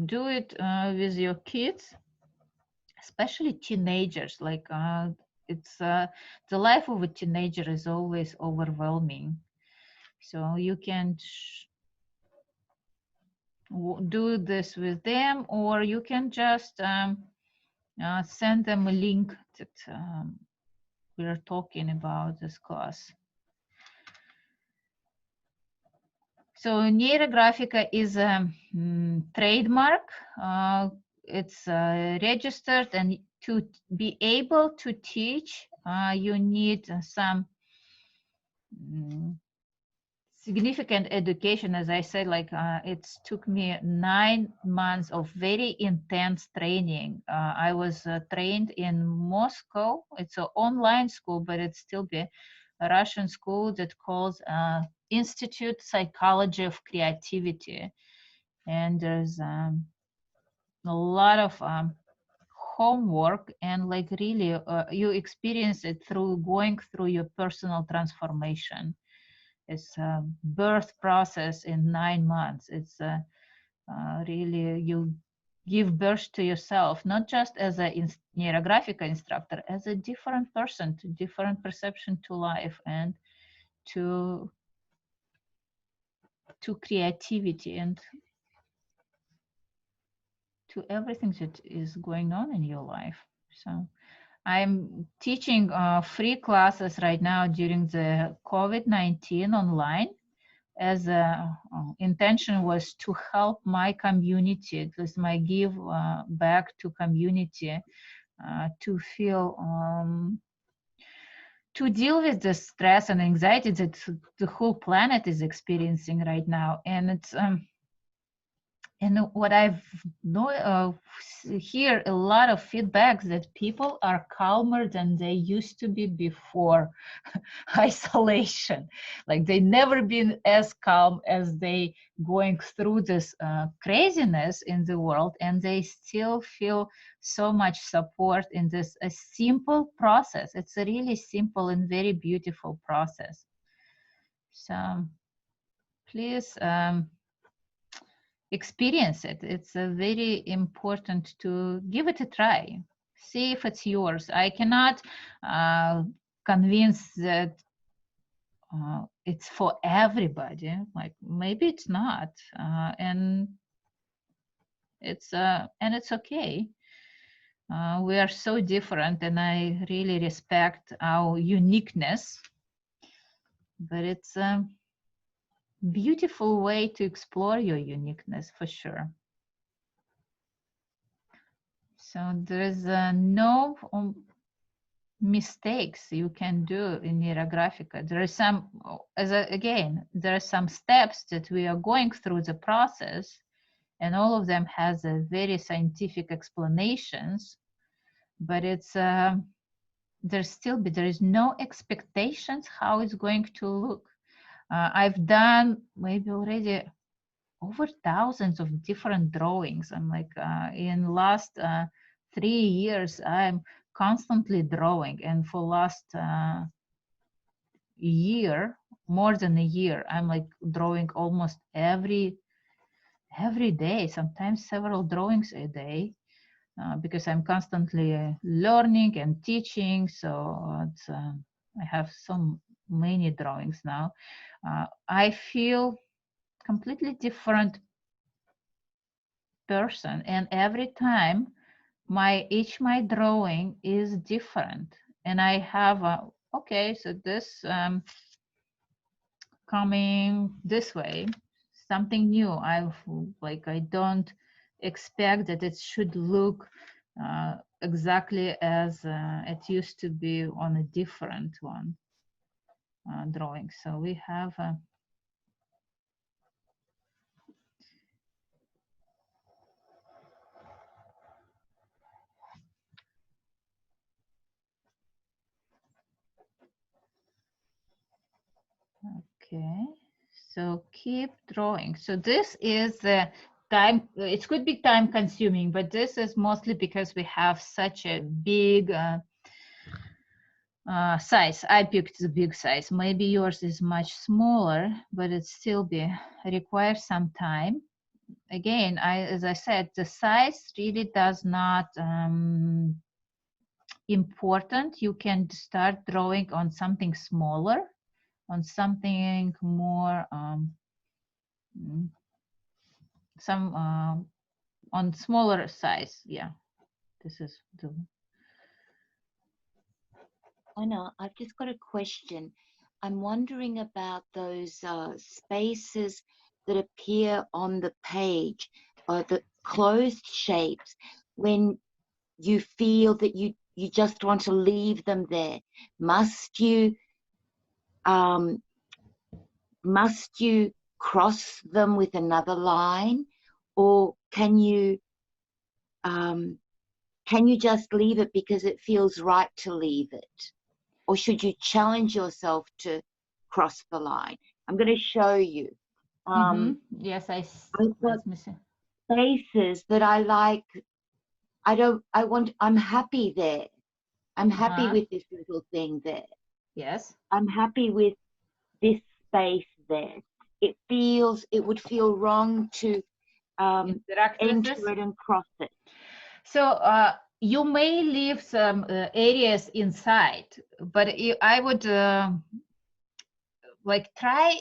do it with your kids, especially teenagers. Like it's the life of a teenager is always overwhelming. So you can do this with them, or you can just send them a link that we're talking about this class. So Neurographica is a trademark. It's registered, and to be able to teach, you need some significant education. As I said, like it took me 9 months of very intense training. I was trained in Moscow. It's an online school, but it's still a Russian school that calls Institute Psychology of Creativity. And there's a lot of homework, and like really you experience it through going through your personal transformation. It's a birth process in 9 months. It's really, you give birth to yourself, not just as a Neurographica instructor, as a different person, to different perception to life, and to creativity, and to everything that is going on in your life. So I'm teaching free classes right now during the COVID-19 online, as a intention was to help my community. It was my give back to community, to feel to deal with the stress and anxiety that the whole planet is experiencing right now. And it's and what I've hear a lot of feedbacks that people are calmer than they used to be before isolation. Like they never been as calm as they going through this craziness in the world, and they still feel so much support in this a simple process. It's a really simple and very beautiful process. So please experience it. It's very important to give it a try. See if it's yours. I cannot convince that it's for everybody. Like maybe it's not, and it's okay. We are so different, and I really respect our uniqueness. But it's a beautiful way to explore your uniqueness for sure. So there's no mistakes you can do in Neurographica. There are some, again, there are some steps that we are going through the process, and all of them has a very scientific explanations, but it's there is no expectations how it's going to look. I've done maybe already over thousands of different drawings. I'm like in last 3 years I'm constantly drawing, and for last year, more than a year, I'm like drawing almost every day, sometimes several drawings a day, because I'm constantly learning and teaching. So it's, I have so many drawings now. I feel completely different person, and every time my drawing is different, and I have okay, so this coming this way, something new. I don't expect that it should look exactly as it used to be on a different one drawing. So we have okay, so keep drawing. So this is the time, it could be time consuming, but this is mostly because we have such a big size. I picked the big size. Maybe yours is much smaller, but it still requires some time. Again, as I said, the size really does not important. You can start drawing on something smaller, on something more on smaller size. Yeah, this is the. Anna, I've just got a question. I'm wondering about those spaces that appear on the page, or the closed shapes, when you feel that you just want to leave them there. Must you cross them with another line, or can you just leave it because it feels right to leave it? Or should you challenge yourself to cross the line? I'm going to show you. Yes, I've got spaces that I like. I'm happy there. I'm happy with this little thing there. Yes. I'm happy with this space there. It would feel wrong to enter it and cross it. So you may leave some areas inside, but I would try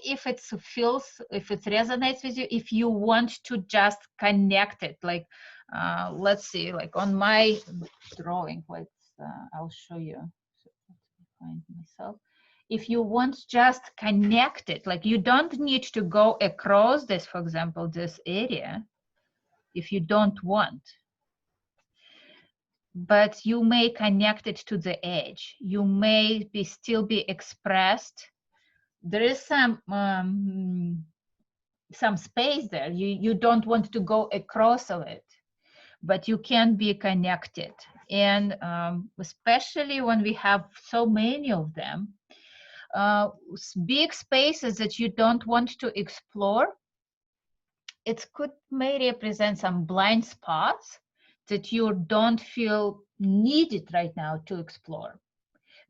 if it resonates with you, if you want to just connect it. Let's see, like on my drawing, I'll show you. So let me find myself. If you want just connect it, like you don't need to go across this, for example, this area, if you don't want, but you may connect it to the edge. You may still be expressed. There is some space there. You don't want to go across of it, but you can be connected. And especially when we have so many of them, big spaces that you don't want to explore, it may represent some blind spots that you don't feel needed right now to explore.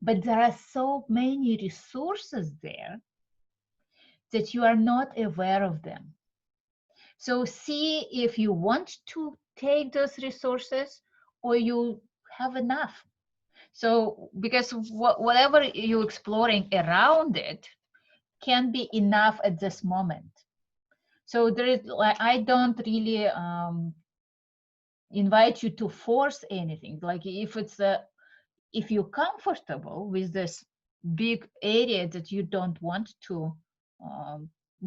But there are so many resources there that you are not aware of them. So see if you want to take those resources or you have enough. So because whatever you're exploring around it can be enough at this moment. So there is, like, I don't really invite you to force anything. Like if you're comfortable with this big area that you don't want to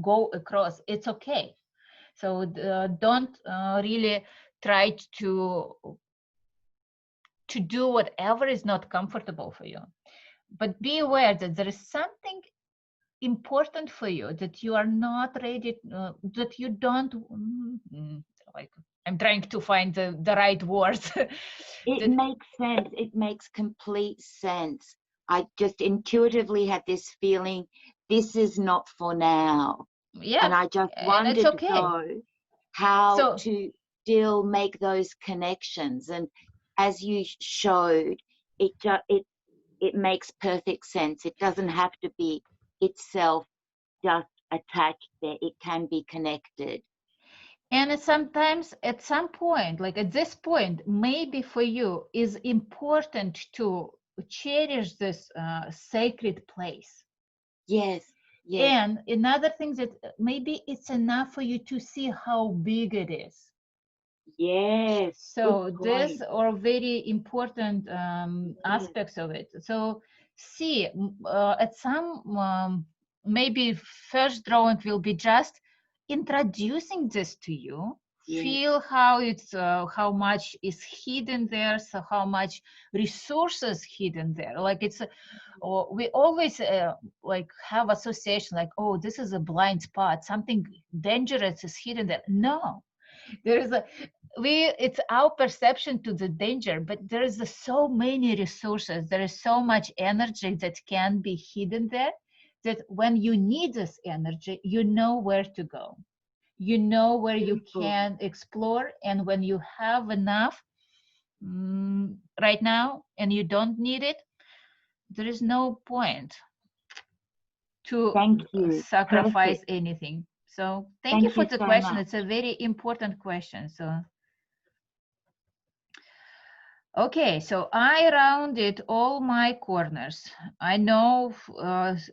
go across, it's okay. So don't really try to do whatever is not comfortable for you. But be aware that there is something important for you that you are not ready, that you don't, like, I'm trying to find the right words. It makes sense. It makes complete sense. I just intuitively had this feeling, this is not for now. Yeah, and I just and wondered it's okay. though how So, to still make those connections. And as you showed, it makes perfect sense. It doesn't have to be itself just attached there. It can be connected. and sometimes at some point, like at this point, maybe for you is important to cherish this sacred place. Yes, yes. And another thing that maybe it's enough for you to see how big it is. Yes. So good these point. are very important aspects of it. So see, at some, maybe first drawing will be just introducing this to you. Yes. Feel how it's, how much is hidden there, so how much resources hidden there. Like it's, we always like have association like, oh, this is a blind spot, something dangerous is hidden there. No, there is it's our perception to the danger, but there is so many resources, there is so much energy that can be hidden there, that when you need this energy, you know where to go, you know where you can explore. And when you have enough right now and you don't need it, there is no point to Thank you. sacrifice Perfect. anything. So thank you for the so question. much. It's a very important question. So okay, so I rounded all my corners. I know,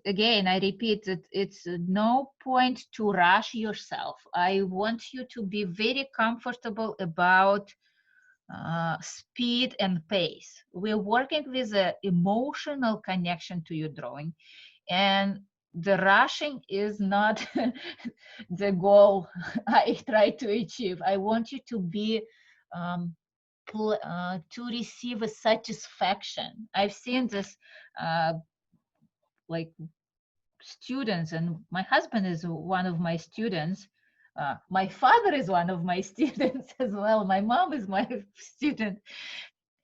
again, I repeat that it's no point to rush yourself. I want you to be very comfortable about speed and pace. We're working with an emotional connection to your drawing, and the rushing is not the goal I try to achieve. I want you to be to receive a satisfaction. I've seen this like students, and my husband is one of my students. My father is one of my students as well. My mom is my student.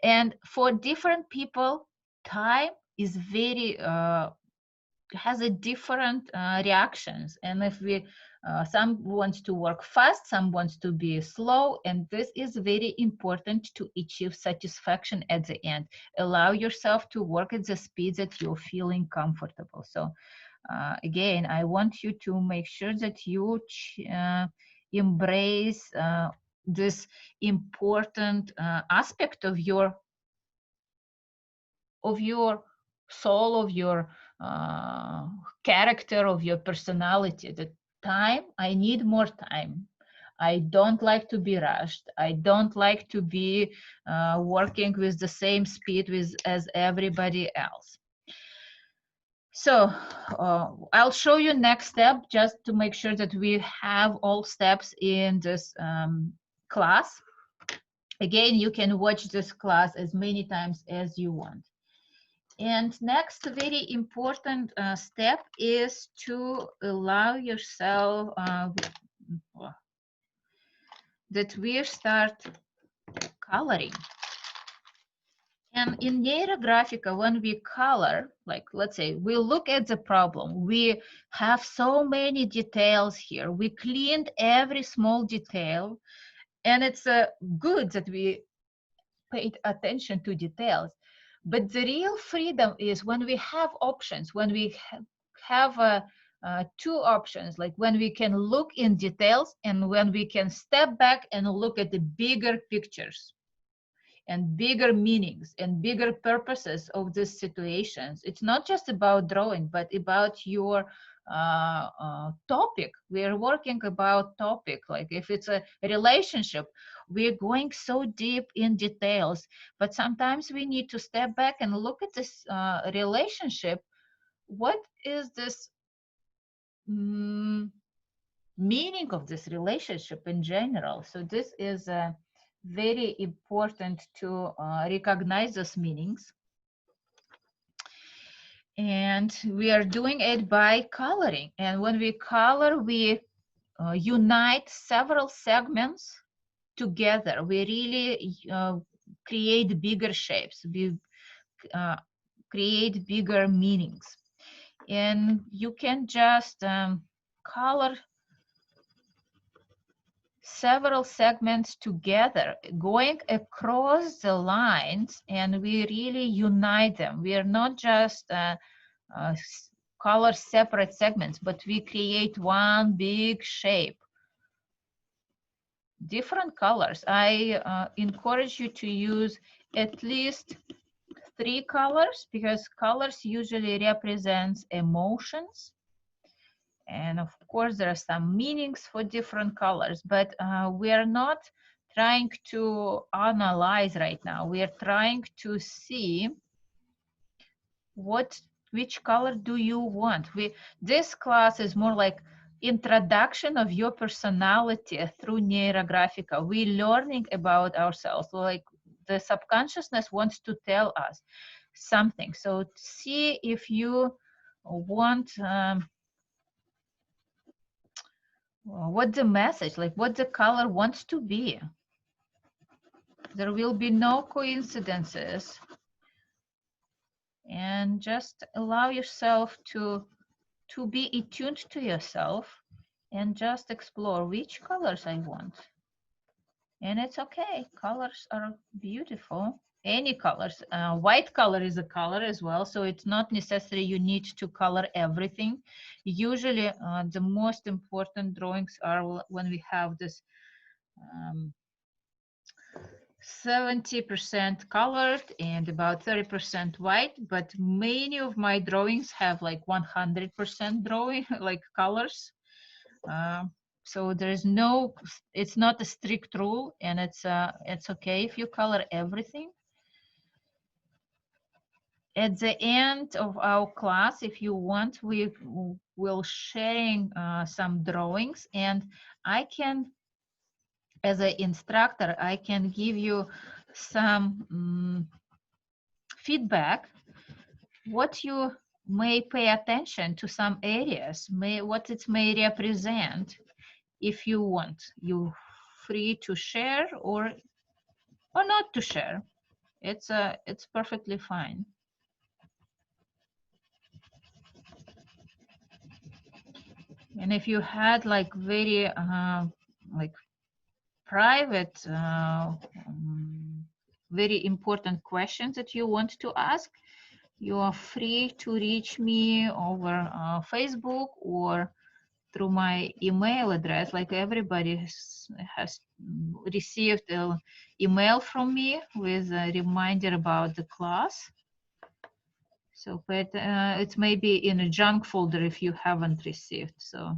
And for different people, time is very has a different reactions. And if we some wants to work fast, some wants to be slow, and this is very important to achieve satisfaction at the end. Allow yourself to work at the speed that you're feeling comfortable. So again, I want you to make sure that you embrace this important aspect of your soul, of your character, of your personality. The time, I need more time. I don't like to be rushed. I don't like to be working with the same speed as everybody else. So I'll show you next step just to make sure that we have all steps in this class. Again, you can watch this class as many times as you want. And next very important step is to allow yourself that we start coloring. And in Neurographica, when we color, like let's say we look at the problem, we have so many details here. We cleaned every small detail, and it's good that we paid attention to details. But the real freedom is when we have options, when we have two options, like when we can look in details and when we can step back and look at the bigger pictures and bigger meanings and bigger purposes of these situations. It's not just about drawing, but about your topic. We're working about topic. Like if it's a relationship, we're going so deep in details, but sometimes we need to step back and look at this relationship. What is this meaning of this relationship in general? So this is very important to recognize those meanings. And we are doing it by coloring. And when we color, we unite several segments together. We really create bigger shapes, we create bigger meanings. And you can just color several segments together, going across the lines, and we really unite them. We are not just color separate segments, but we create one big shape. Different colors. I encourage you to use at least 3 colors, because colors usually represents emotions. And of course, there are some meanings for different colors, but we are not trying to analyze right now. We are trying to see which color do you want. This class is more like introduction of your personality through Neurographica. We're learning about ourselves. Like the subconsciousness wants to tell us something. So see if you want what the message, like what the color wants to be. There will be no coincidences. And just allow yourself to be attuned to yourself and just explore which colors I want. And it's okay. Colors are beautiful. Any colors. White color is a color as well, so it's not necessary you need to color everything. Usually the most important drawings are when we have this 70% colored and about 30% white, but many of my drawings have like 100% drawing, like colors. So there's no, it's not a strict rule, and it's okay if you color everything. At the end of our class, if you want, we will sharing some drawings, and I can, as an instructor, I can give you some feedback, what you may pay attention to some areas, what it may represent. If you want, you're free to share or not to share. It's perfectly fine. And if you had like very like private very important questions that you want to ask, you are free to reach me over Facebook or through my email address. Like everybody has received an email from me with a reminder about the class. So, but it may be in a junk folder if you haven't received. So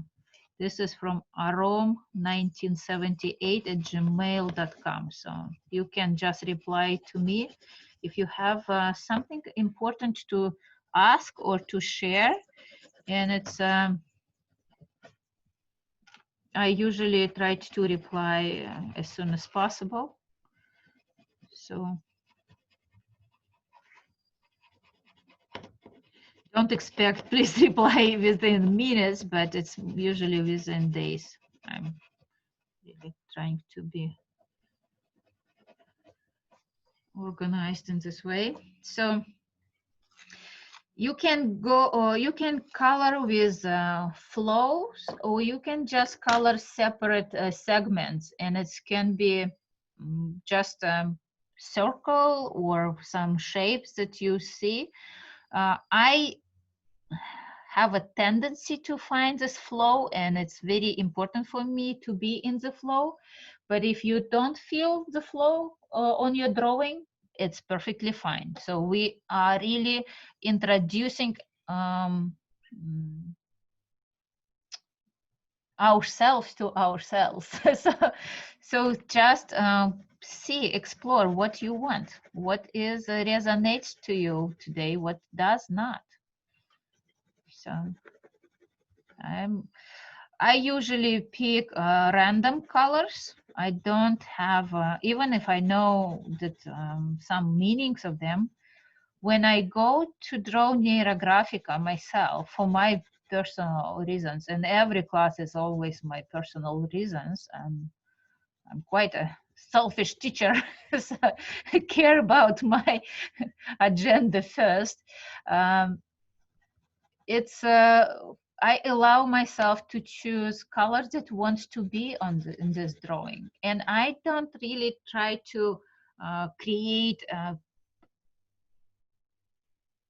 This is from arom1978@gmail.com. So you can just reply to me if you have something important to ask or to share. And it's I usually try to reply as soon as possible. So don't expect, please reply within minutes, but it's usually within days. I'm really trying to be organized in this way. So you can go, or you can color with flows, or you can just color separate segments, and it can be just a circle or some shapes that you see. I have a tendency to find this flow, and it's very important for me to be in the flow. But if you don't feel the flow on your drawing, it's perfectly fine. So we are really introducing ourselves to ourselves. So just see, explore what you want, what is resonates to you today, what does not. So I usually pick random colors. I don't have, even if I know that some meanings of them, when I go to draw Neurographica myself for my personal reasons, and every class is always my personal reasons, I'm quite a selfish teacher, so I care about my agenda first. I allow myself to choose colors that want to be on in this drawing, and I don't really try to create a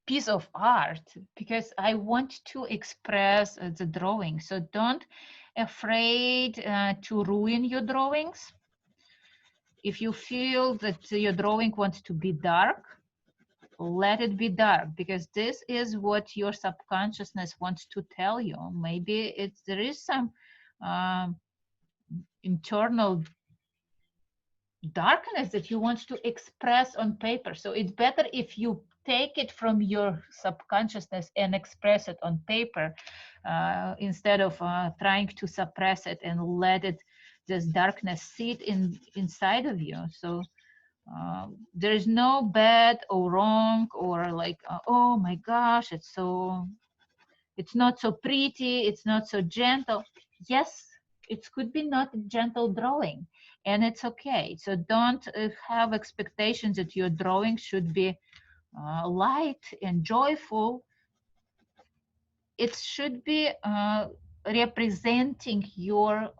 piece of art, because I want to express the drawing. So don't afraid to ruin your drawings. If you feel that your drawing wants to be dark, let it be dark, because this is what your subconsciousness wants to tell you. Maybe there is some internal darkness that you want to express on paper. So it's better if you take it from your subconsciousness and express it on paper, instead of trying to suppress it and let this darkness sit inside of you. So there is no bad or wrong, or like, oh my gosh, it's not so pretty, it's not so gentle. Yes, it could be not a gentle drawing, and it's okay. So don't have expectations that your drawing should be light and joyful. It should be representing your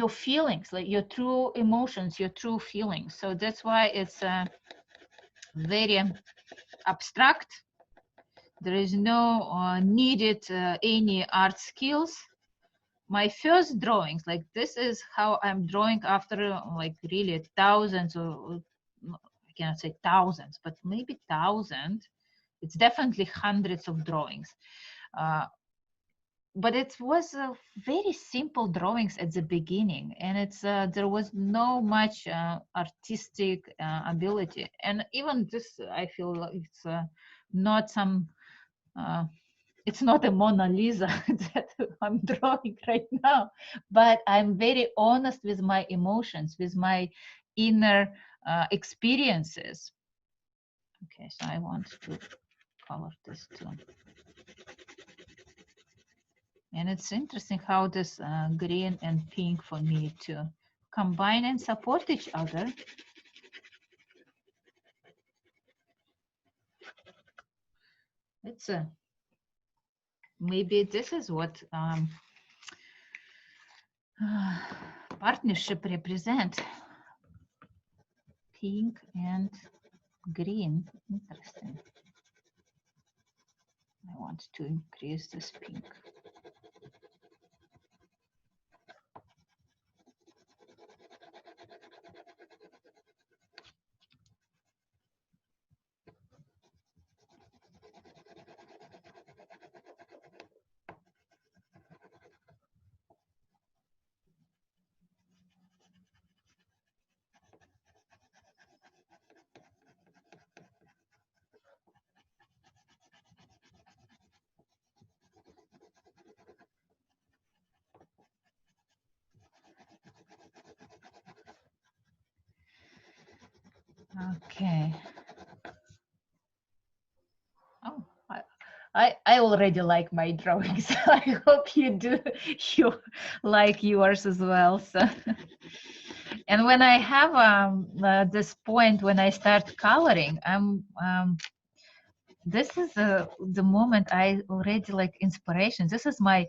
feelings, like your true emotions, your true feelings. So that's why it's very abstract. There is no needed any art skills. My first drawings, like this is how I'm drawing after like really thousands, or I cannot say thousands, but maybe thousand. It's definitely hundreds of drawings. But it was very simple drawings at the beginning, and it's there was no much artistic ability. And even this, I feel like it's not some it's not a Mona Lisa that I'm drawing right now, but I'm very honest with my emotions, with my inner experiences. Okay, so I want to color this too. And it's interesting how this green and pink for me to combine and support each other. It's a maybe this is what partnership represent. Pink and green. Interesting. I want to increase this pink. Okay. Oh, I already like my drawings. I hope you do. You like yours as well. So, and when I have this point when I start coloring, this is the moment I already like inspiration. This is my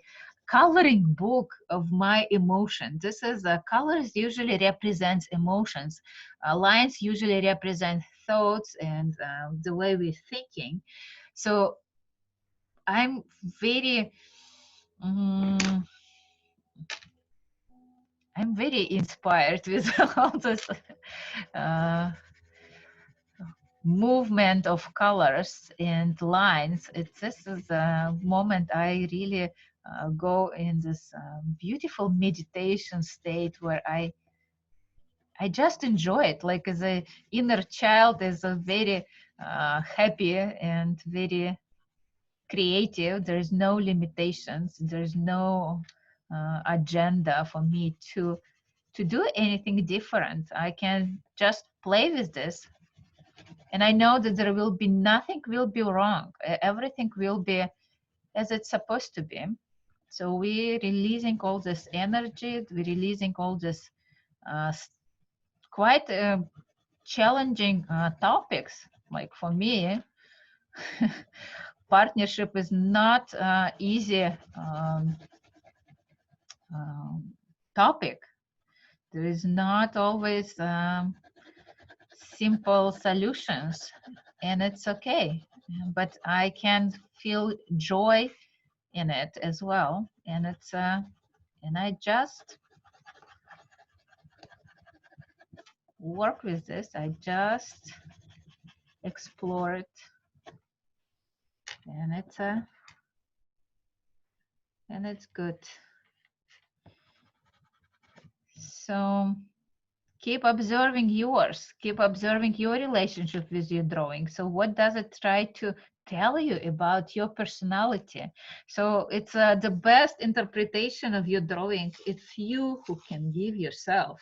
coloring book of my emotion. This is colors usually represents emotions. Lines usually represent thoughts and the way we're thinking. So I'm very I'm very inspired with all this uh, movement of colors and lines. This is a moment I really go in this beautiful meditation state where I just enjoy it. Like as a inner child is a very happy and very creative. There's no limitations. There's no agenda for me to do anything different. I can just play with this, and I know that there will be nothing will be wrong. Everything will be as it's supposed to be. So we're releasing all this energy. We're releasing all this quite challenging topics. Like for me, partnership is not easy topic. There is not always simple solutions, and it's okay. But I can feel joy in it as well, and it's and I just work with this. I just explore it, and it's good. So keep observing yours. Keep observing your relationship with your drawing. So what does it try to tell you about your personality? So it's the best interpretation of your drawing. It's you who can give yourself.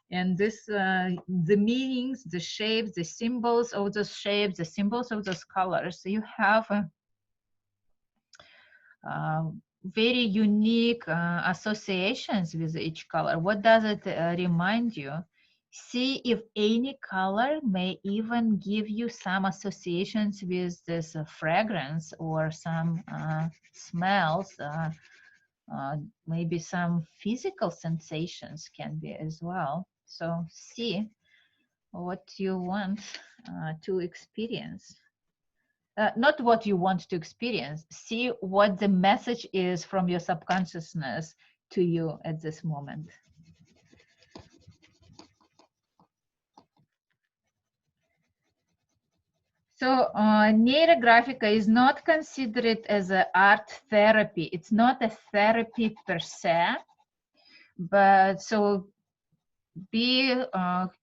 And this, the meanings, the shapes, the symbols of those shapes, the symbols of those colors. So you have very unique associations with each color. What does it remind you? See if any color may even give you some associations with this fragrance or some smells. Maybe some physical sensations can be as well. So see what you want to experience. Not what you want to experience. See what the message is from your subconsciousness to you at this moment. So Neurographica is not considered as an art therapy. It's not a therapy per se, but so be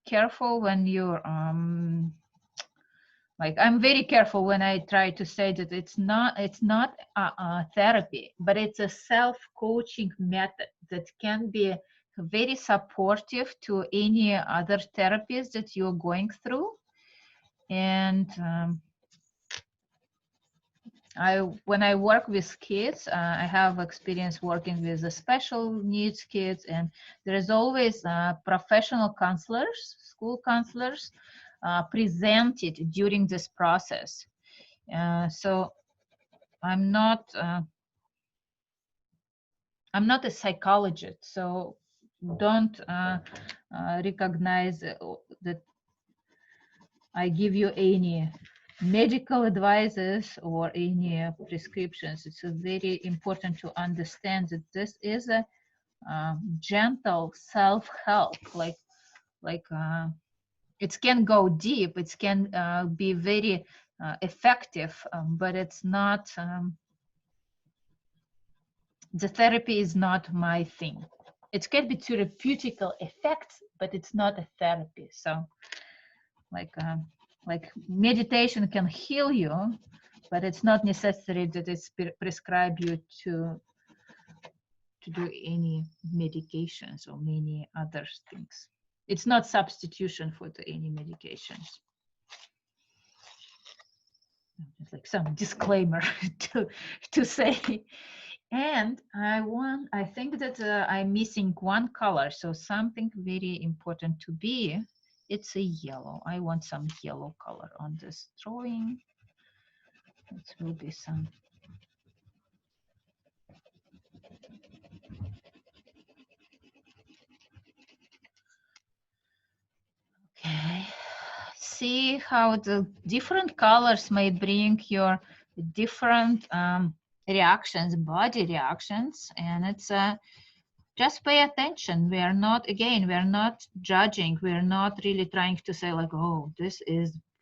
careful when you're like I'm very careful when I try to say that it's not a therapy, but it's a self-coaching method that can be very supportive to any other therapies that you're going through. And when I work with kids, I have experience working with the special needs kids, and there is always professional counselors, school counselors, presented during this process. So I'm not a psychologist, so don't recognize that I give you any medical advices or any prescriptions. It's very important to understand that this is a gentle self-help, like it can go deep, it can be very effective, but it's not, the therapy is not my thing. It can be therapeutical effects, but it's not a therapy. So like meditation can heal you, but it's not necessary that it's prescribe you to do any medications or many other things. It's not substitution for any medications. It's like some disclaimer to say. And I think that I'm missing one color, so something very important to be. It's a yellow. I want some yellow color on this drawing. It will be some. Okay. See how the different colors may bring your different reactions, body reactions, and it's just pay attention. We are not, again, we are not judging. We are not really trying to say like, oh, this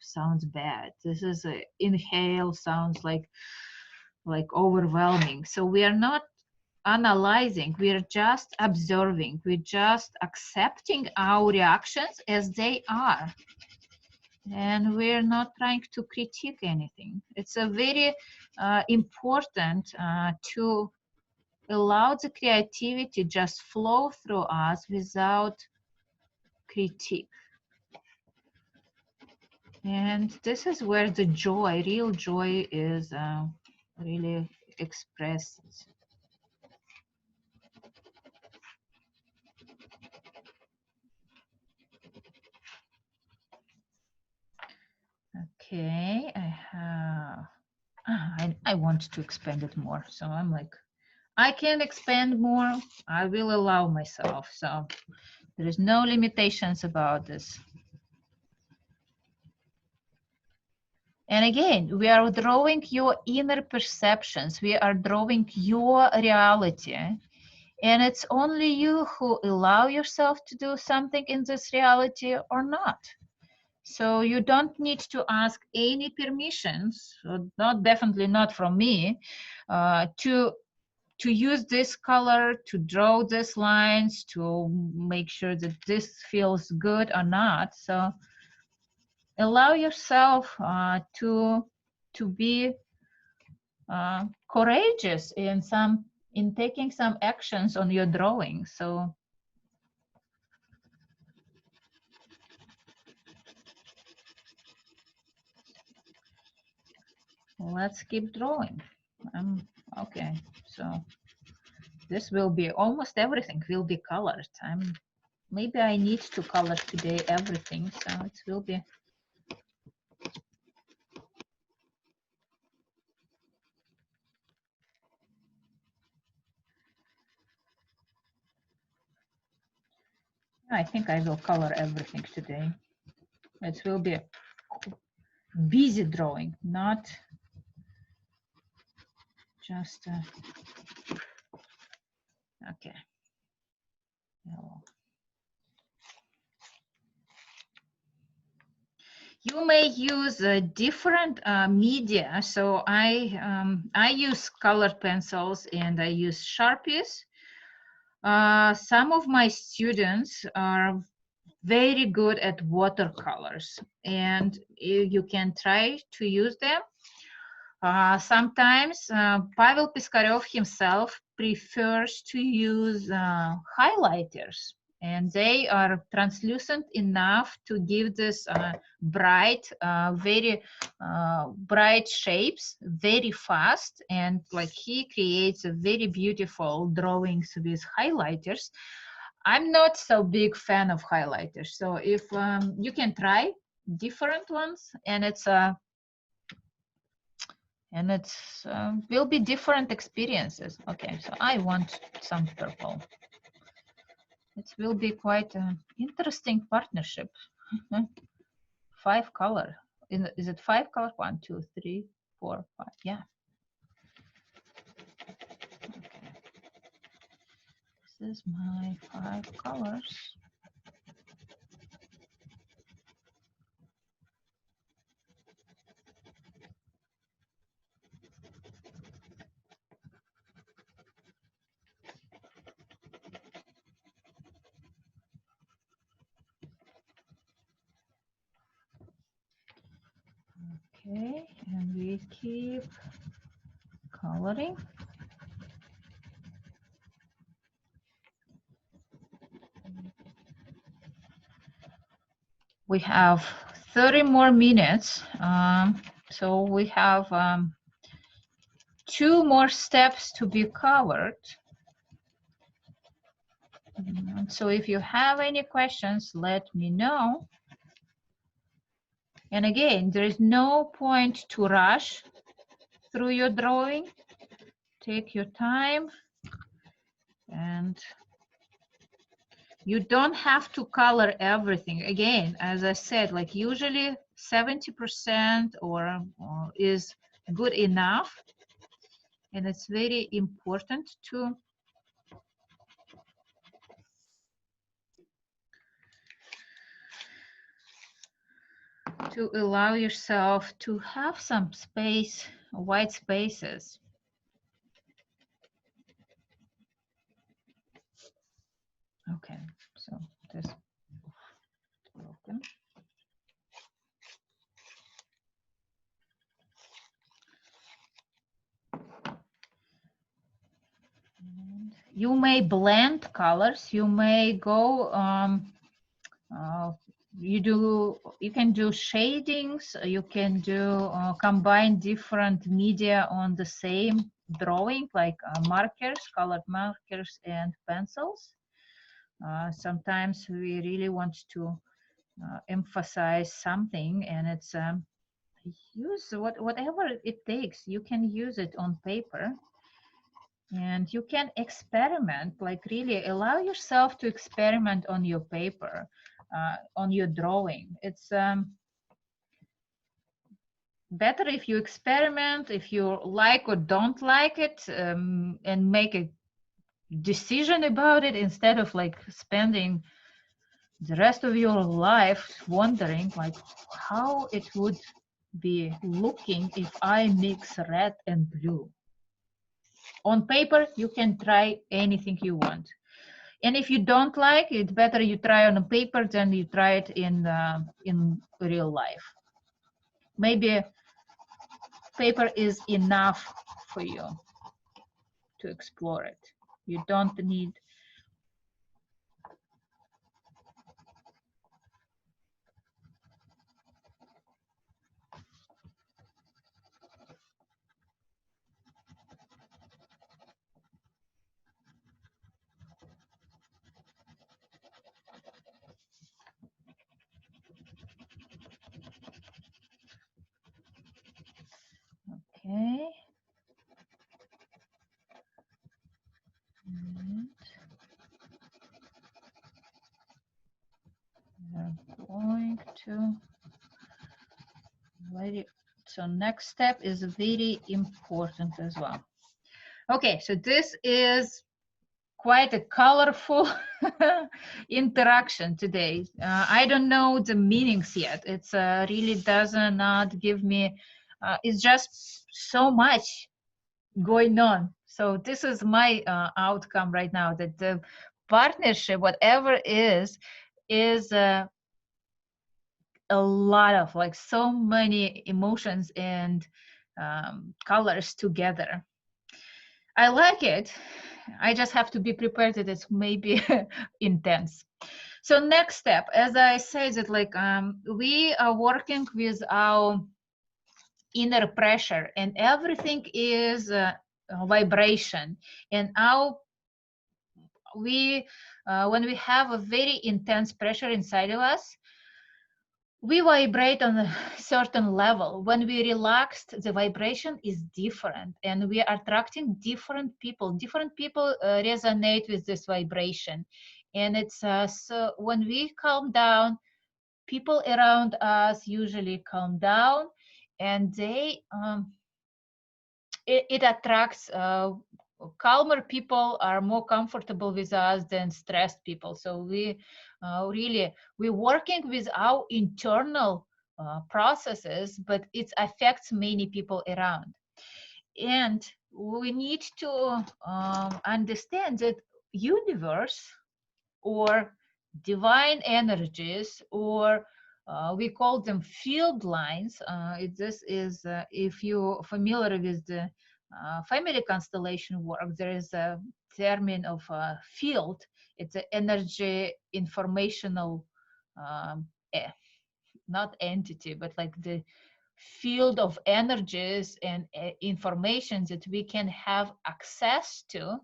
sounds bad. This is a inhale sounds like overwhelming. So we are not analyzing. We are just observing. We're just accepting our reactions as they are. And we're not trying to critique anything. It's a very important to allow the creativity just flow through us without critique. And this is where the joy, real joy, is really expressed. Okay, I want to expand it more. So I'm like, I can expand more. I will allow myself. So there is no limitations about this. And again, we are drawing your inner perceptions. We are drawing your reality. And it's only you who allow yourself to do something in this reality or not. So you don't need to ask any permissions, definitely not from me, to use this color, to draw these lines, to make sure that this feels good or not. So allow yourself to be courageous in taking some actions on your drawing. So let's keep drawing. Okay, so this will be almost everything will be colored. Maybe I need to color today everything, so it will be. I think I will color everything today. It will be busy drawing, not just okay. Yellow. You may use different media. So I use colored pencils and I use Sharpies. Some of my students are very good at watercolors, and you can try to use them. Sometimes Pavel Piskarev himself prefers to use highlighters, and they are translucent enough to give this bright, very bright shapes very fast. And like he creates a very beautiful drawings with highlighters. I'm not so big fan of highlighters. So if you can try different ones, and it's will be different experiences. Okay, so I want some purple. It will be quite an interesting partnership. 5 color. Is it 5 color? 1, 2, 3, 4, 5. Yeah. Okay. This is my 5 colors. Okay, and we keep coloring. we have 30 more minutes. So we have 2 more steps to be covered. So if you have any questions, let me know. And again, there is no point to rush through your drawing. Take your time, and you don't have to color everything. Again, as I said, like usually 70% or is good enough. And it's very important to allow yourself to have some space, white spaces. Okay, so this broken. And you may blend colors. You may go. You can do shadings. You can do combine different media on the same drawing, like markers, colored markers, and pencils. Sometimes we really want to emphasize something, and it's use whatever it takes. You can use it on paper, and you can experiment, like really allow yourself to experiment on your paper, on your drawing. It's better if you experiment, if you like or don't like it, and make a decision about it, instead of like spending the rest of your life wondering like how it would be looking if I mix red and blue. On paper, you can try anything you want. And if you don't like it, better you try on a paper than you try it in real life. Maybe paper is enough for you to explore it. You don't need. Okay. And we're going to so next step is very important as well. Okay, so this is quite a colorful interaction today. I don't know the meanings yet. It's really does not give me, it's just so much going on. So this is my outcome right now, that the partnership, whatever is a lot of, like, so many emotions and colors together. I like it. I just have to be prepared that it's maybe intense. So next step, as I said, that like we are working with our inner pressure, and everything is vibration. And when we have a very intense pressure inside of us, we vibrate on a certain level. When we relaxed, the vibration is different, and we are attracting different people. Different people resonate with this vibration. And it's so when we calm down, people around us usually calm down, and it attracts calmer people are more comfortable with us than stressed people. So we're working with our internal processes, but it affects many people around. And we need to understand that universe or divine energies, or we call them field lines. This is, if you're familiar with the family constellation work, there is a term of field. It's an energy informational not entity, but like the field of energies and information that we can have access to,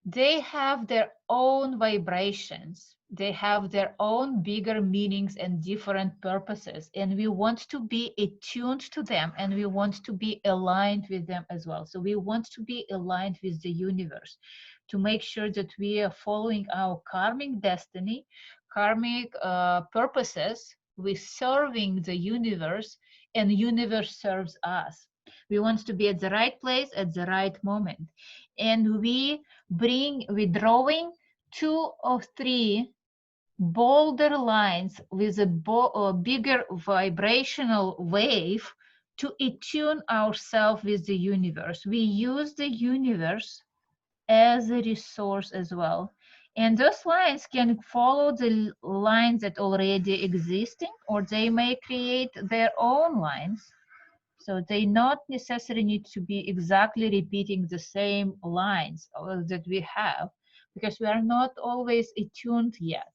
they have their own vibrations. They have their own bigger meanings and different purposes. And we want to be attuned to them, and we want to be aligned with them as well. So we want to be aligned with the universe to make sure that we are following our karmic destiny, karmic purposes. We're serving the universe, and the universe serves us. We want to be at the right place at the right moment. And we're drawing 2 or 3 bolder lines with a bigger vibrational wave to attune ourselves with the universe. We use the universe as a resource as well. And those lines can follow the lines that already existing, or they may create their own lines. So they not necessarily need to be exactly repeating the same lines that we have, because we are not always attuned yet.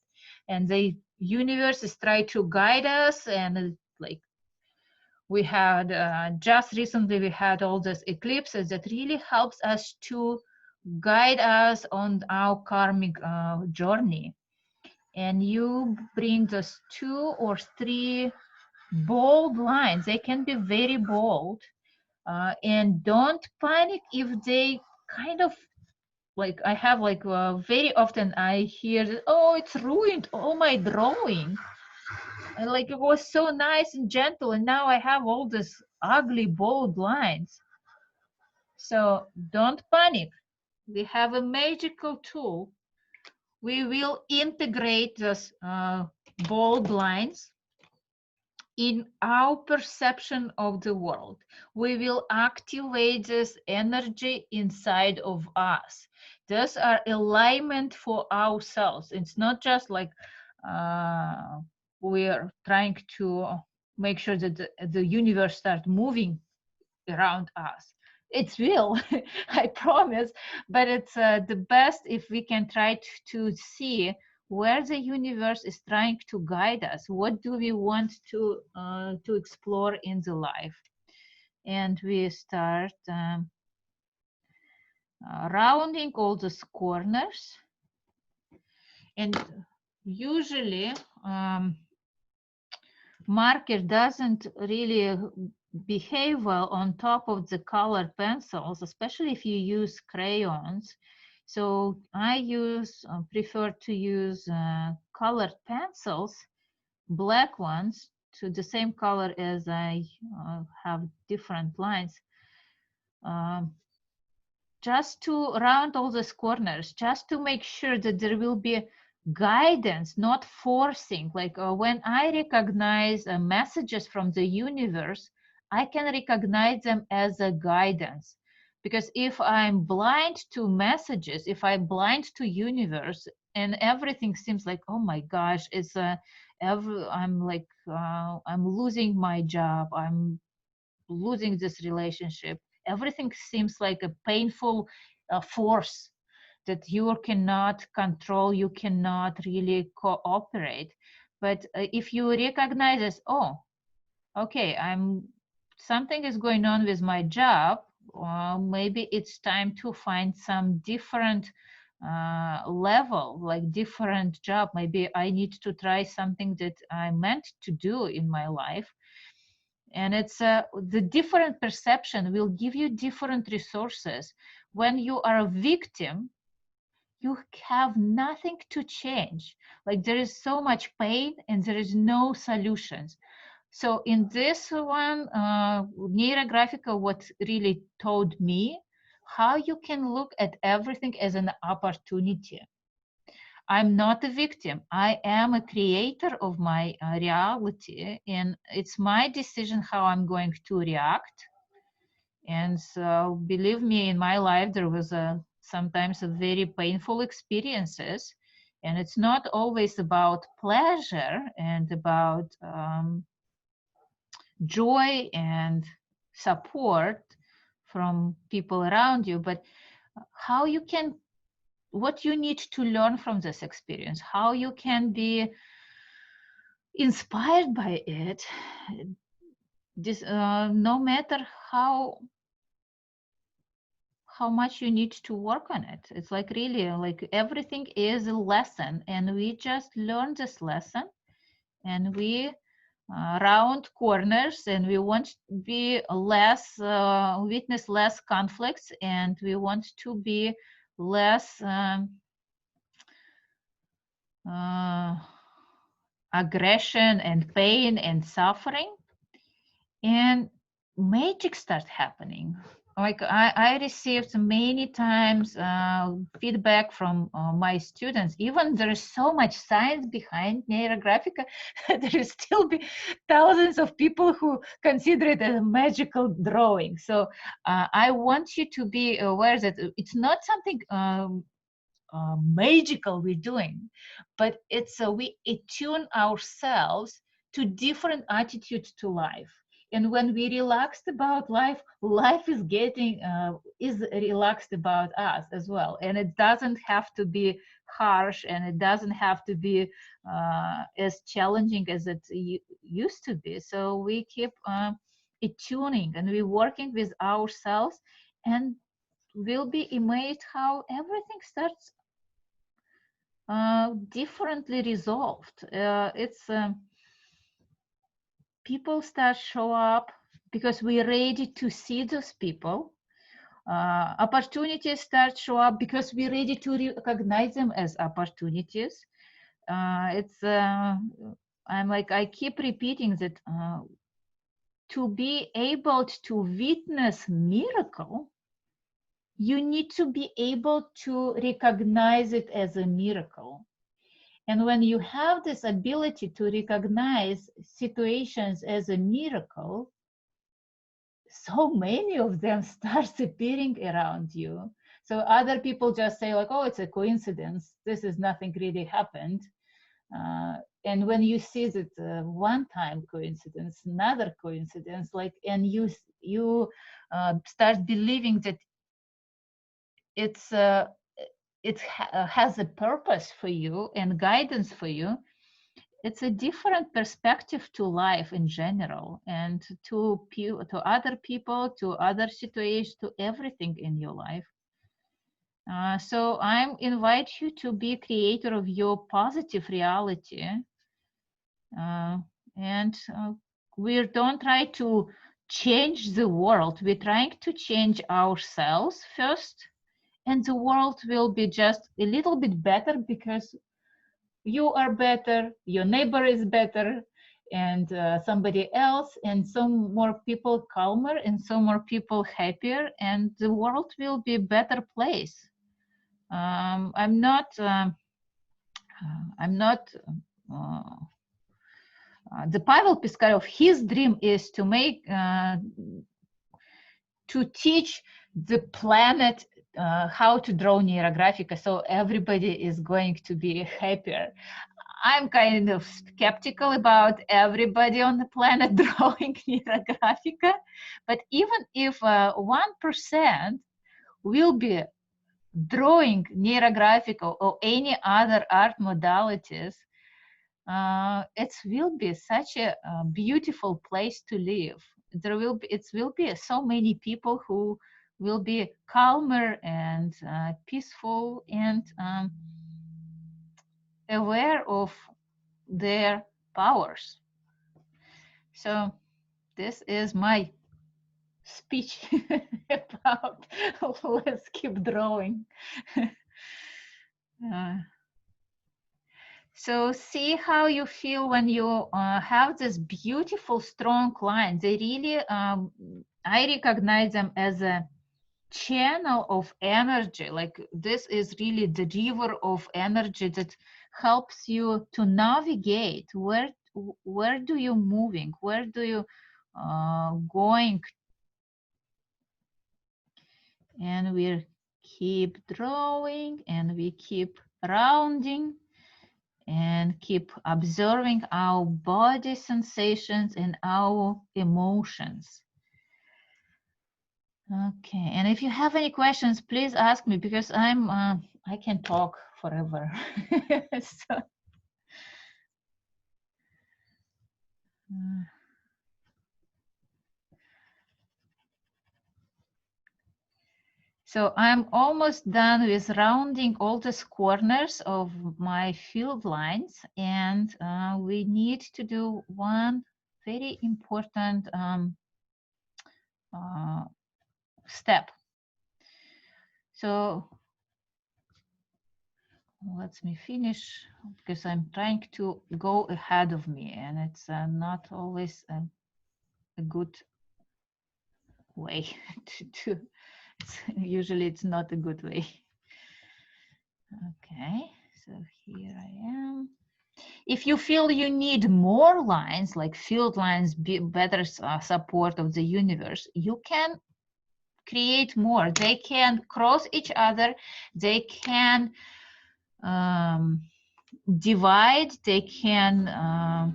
And the universe is trying to guide us, and like we had just recently, we had all these eclipses that really helps us to guide us on our karmic journey. And you bring those 2 or 3 bold lines. They can be very bold, and don't panic if they kind of like, I have like very often I hear that, oh, it's ruined all my drawing, and like it was so nice and gentle, and now I have all these ugly bold lines. So don't panic. We have a magical tool. We will integrate those bold lines in our perception of the world. We will activate this energy inside of us. Those are alignment for ourselves. It's not just like we're trying to make sure that the universe starts moving around us. It will, I promise, but it's the best if we can try to see where the universe is trying to guide us. What do we want to explore in the life? And we start rounding all those corners. And usually marker doesn't really behave well on top of the colored pencils, especially if you use crayons. So I prefer to use colored pencils, black ones, to the same color as I have different lines, just to round all those corners, just to make sure that there will be guidance, not forcing. Like when I recognize messages from the universe, I can recognize them as a guidance. Because if I'm blind to messages, if I'm blind to universe, and everything seems like, oh my gosh, it's I'm like I'm losing my job, I'm losing this relationship, everything seems like a painful force that you cannot control, you cannot really cooperate. But if you recognize as, oh, okay, something is going on with my job, maybe it's time to find some different level, like different job. Maybe I need to try something that I meant to do in my life. And it's the different perception will give you different resources. When you are a victim, you have nothing to change. Like there is so much pain and there is no solutions. So in this one, Neurographica, what really taught me how you can look at everything as an opportunity. I'm not a victim. I am a creator of my reality, and it's my decision how I'm going to react. And so, believe me, in my life, there was sometimes a very painful experiences, and it's not always about pleasure and about joy and support from people around you, but how you can, what you need to learn from this experience, how you can be inspired by it. This, no matter how much you need to work on it. It's like really like everything is a lesson, and we just learn this lesson, and we round corners, and we want to be less, witness less conflicts, and we want to be less aggression and pain and suffering, and magic starts happening. Like I received many times feedback from my students. Even there is so much science behind Neurographica, there is still be thousands of people who consider it as a magical drawing. So I want you to be aware that it's not something magical we're doing, but it's we attune ourselves to different attitudes to life. And when we relaxed about life, life is getting is relaxed about us as well. And it doesn't have to be harsh, and it doesn't have to be as challenging as it used to be. So we keep attuning, and we're working with ourselves, and we'll be amazed how everything starts differently resolved. It's people start show up because we're ready to see those people. Opportunities start show up because we're ready to recognize them as opportunities. I keep repeating that to be able to witness miracle, you need to be able to recognize it as a miracle. And when you have this ability to recognize situations as a miracle, so many of them start appearing around you. So other people just say like, oh, it's a coincidence. This is nothing really happened. And when you see that one-time coincidence, another coincidence, like, and you start believing that it has a purpose for you and guidance for you, it's a different perspective to life in general, and to other people, to other situations, to everything in your life. So I invite you to be creator of your positive reality, and we don't try to change the world. We're trying to change ourselves first, and the world will be just a little bit better because you are better, your neighbor is better, and somebody else, and some more people calmer, and some more people happier, and the world will be a better place. I'm not the Pavel Piskarov, his dream is to make to teach the planet how to draw Neurographica, so everybody is going to be happier. I'm kind of skeptical about everybody on the planet drawing Neurographica, but even if 1% will be drawing Neurographica or any other art modalities, it will be such a beautiful place to live. It will be so many people who will be calmer and peaceful and aware of their powers. So this is my speech about let's keep drawing. So see how you feel when you have this beautiful, strong client. They really, I recognize them as a channel of energy. Like this is really the river of energy that helps you to navigate where do you moving, where do you going. And we keep drawing, and we keep rounding, and keep observing our body sensations and our emotions. Okay, and if you have any questions, please ask me, because I can talk forever. So, So I'm almost done with rounding all these corners of my field lines, and we need to do one very important step. So let me finish, because I'm trying to go ahead of me, and it's not always a good way to usually it's not a good way. Okay, so here I am. If you feel you need more lines, like field lines, better support of the universe, you can create more. They can cross each other. They can divide. They can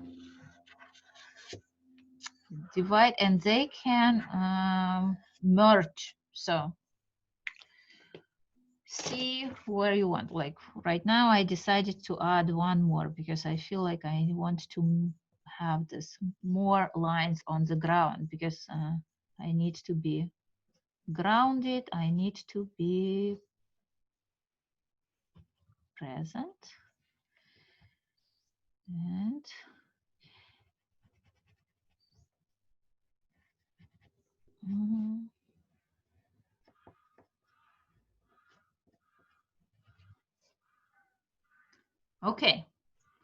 divide, and they can merge. So see where you want. Like right now I decided to add one more because I feel like I want to have this more lines on the ground, because I need to be grounded, I need to be present, and okay.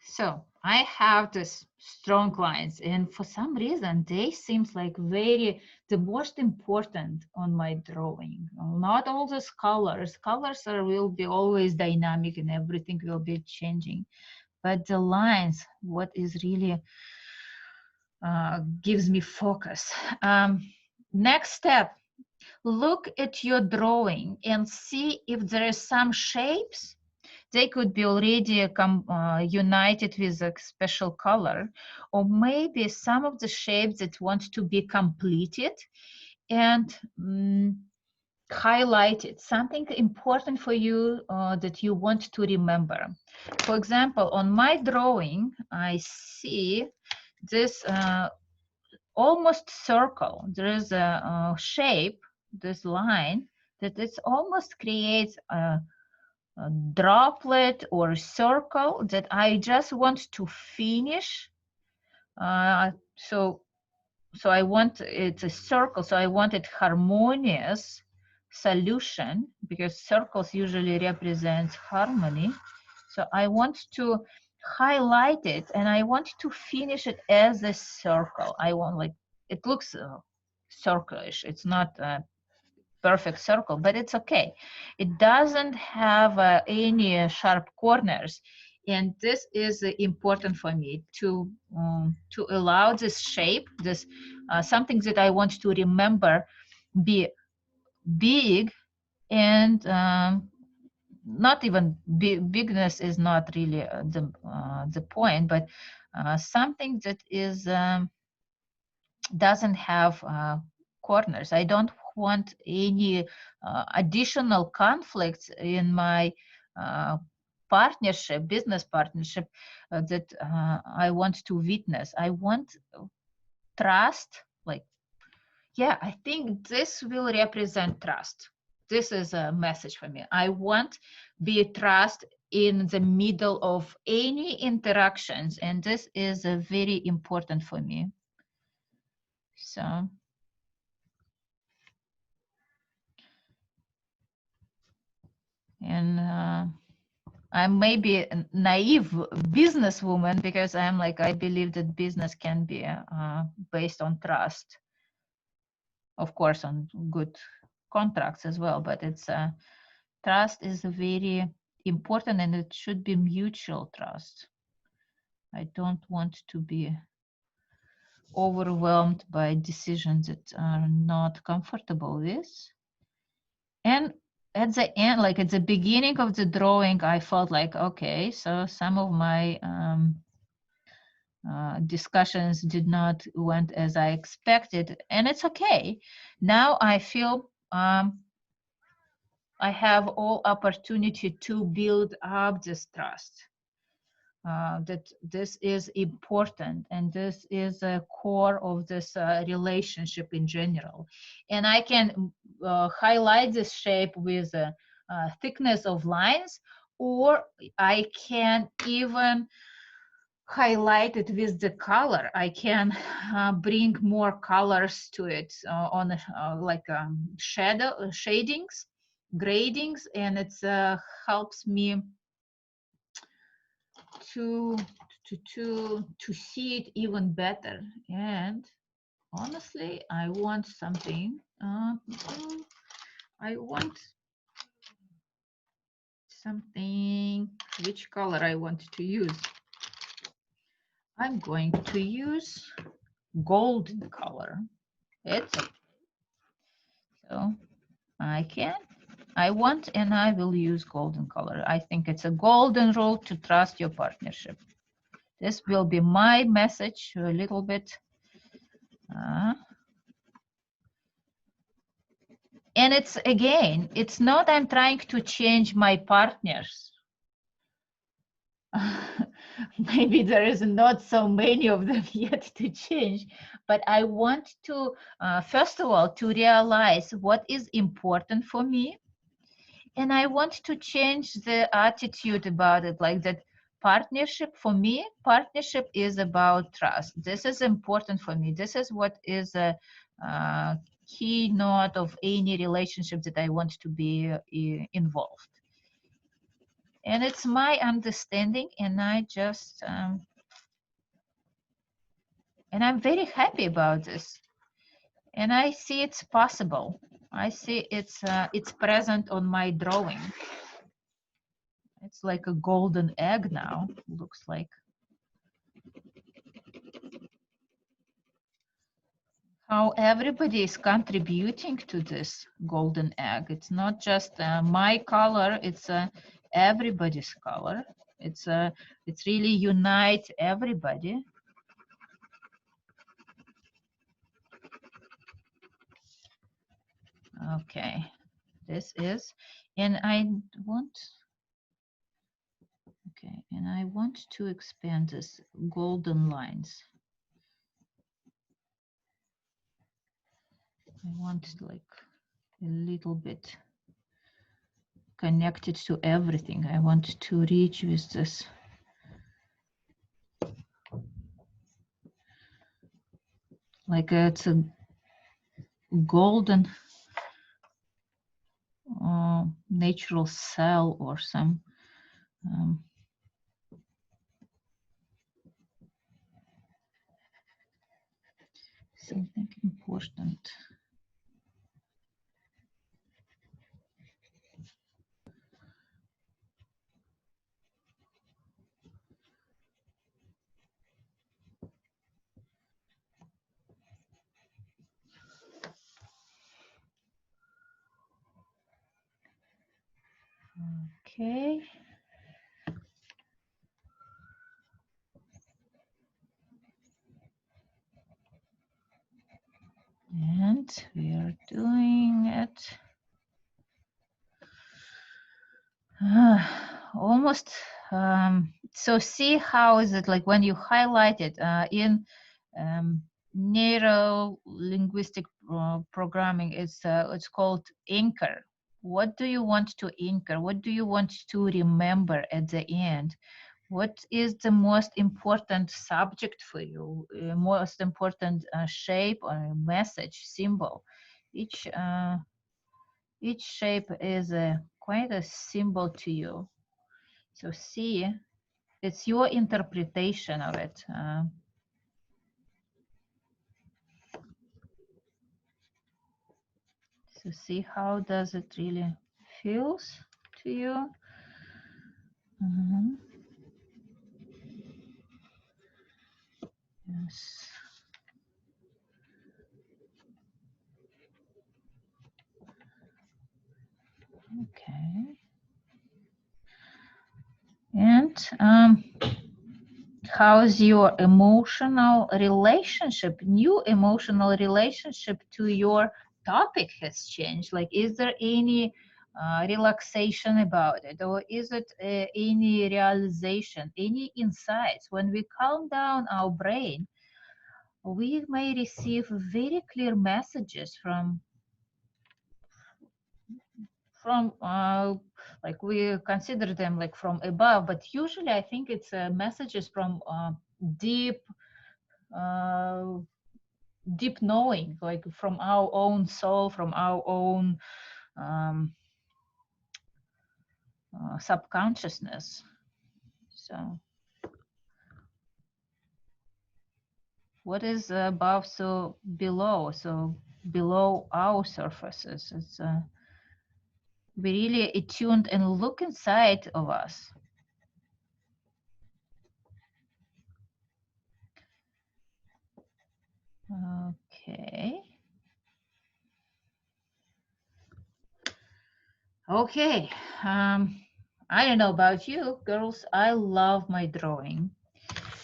So I have this strong lines, and for some reason they seems like the most important on my drawing. Not all those colors. Colors will be always dynamic and everything will be changing. But the lines, what is really gives me focus. Next step, look at your drawing and see if there is some shapes. They could be already united with a special color, or maybe some of the shapes that want to be completed and highlighted, something important for you that you want to remember. For example, on my drawing, I see this almost circle. There is a shape, this line, that it almost creates a droplet or circle that I just want to finish. So I want it's a circle, so I want it harmonious solution, because circles usually represents harmony. So I want to highlight it and I want to finish it as a circle. I want, like, it looks circle-ish. It's not perfect circle, but it's okay. It doesn't have any sharp corners, and this is important for me to allow this shape, this something that I want to remember, be big, and not even bigness is not really the point, but something that is doesn't have corners. I don't want any additional conflicts in my partnership, business partnership, that I want to witness. I want trust. Like, yeah, I think this will represent trust. This is a message for me. I want be trust in the middle of any interactions, and this is very important for me. So and I'm maybe a naive businesswoman, because I'm like, I believe that business can be based on trust, of course, on good contracts as well, but it's trust is very important, and it should be mutual trust. I don't want to be overwhelmed by decisions that are not comfortable with. And at the end, like at the beginning of the drawing, I felt like, okay, so some of my discussions did not went as I expected, and it's okay. Now I feel I have all opportunity to build up this trust. that this is important and this is a core of this relationship in general. And I can highlight this shape with a thickness of lines, or I can even highlight it with the color. I can bring more colors to it on like shadings, gradings, and it helps me to see it even better. And honestly, I want something. I want something. Which color I want to use? I'm going to use golden color. It's so I want and I will use golden color. I think it's a golden rule to trust your partnership. This will be my message a little bit. And it's, again, it's not I'm trying to change my partners. Maybe there is not so many of them yet to change, but I want to, first of all, to realize what is important for me. And I want to change the attitude about it, like that partnership, for me, partnership is about trust. This is important for me. This is what is a keynote of any relationship that I want to be involved. And it's my understanding, and I just, and I'm very happy about this. And I see it's possible. I see it's present on my drawing. It's like a golden egg now, looks like. How everybody is contributing to this golden egg. It's not just my color, it's everybody's color. It's really unite everybody. Okay, this is, and I want, okay, and I want to expand this golden lines. I want like a little bit connected to everything. I want to reach with this. Like it's a golden natural cell or some something important. Okay. And we are doing it. Almost. So see how is it like when you highlight it in neuro-linguistic programming, it's called anchor. What do you want to anchor? What do you want to remember at the end? What is the most important subject for you? Most important shape or message, symbol? Each shape is quite a symbol to you. So see, it's your interpretation of it. So see how does it really feels to you. Yes. Okay. And how's your emotional relationship, new emotional relationship to your topic has changed? Like, is there any relaxation about it, or is it any realization, any insights? When we calm down our brain, we may receive very clear messages from like we consider them like from above, but usually I think it's messages from deep deep knowing, like from our own soul, from our own subconsciousness. So what is above, so below, so below our surfaces? It's we really attuned and look inside of us. Okay. Okay. I don't know about you girls, I love my drawing,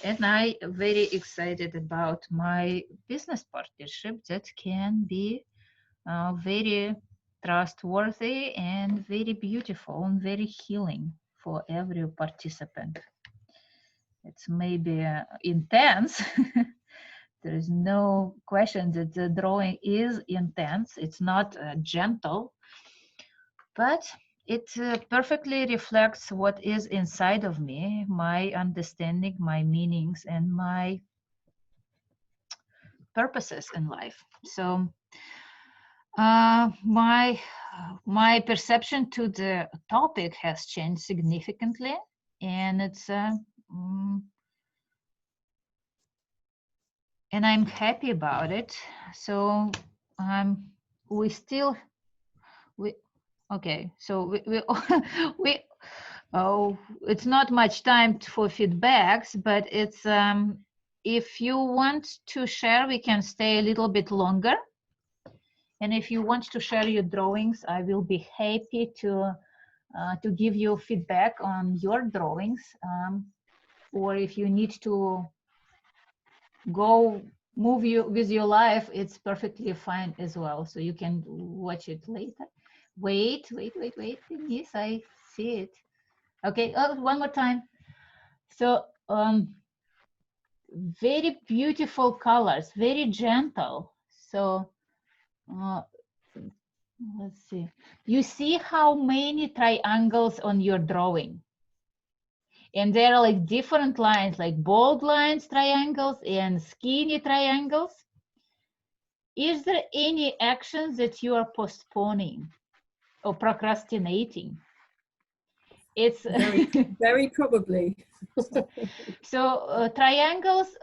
and I very excited about my business partnership that can be very trustworthy and very beautiful and very healing for every participant. It's maybe intense. There is no question that the drawing is intense. It's not gentle, but it perfectly reflects what is inside of me, my understanding, my meanings, and my purposes in life. So my perception to the topic has changed significantly, and it's and I'm happy about it. So okay, so we oh, it's not much time for feedbacks, but it's if you want to share, we can stay a little bit longer. And if you want to share your drawings, I will be happy to give you feedback on your drawings. Or if you need to go move you with your life, it's perfectly fine as well. So you can watch it later. Wait, Denise, I see it. Okay, one more time. So very beautiful colors, very gentle. So let's see. You see how many triangles on your drawing? And there are like different lines, like bold lines, triangles, and skinny triangles. Is there any actions that you are postponing or procrastinating? It's very probably. So triangles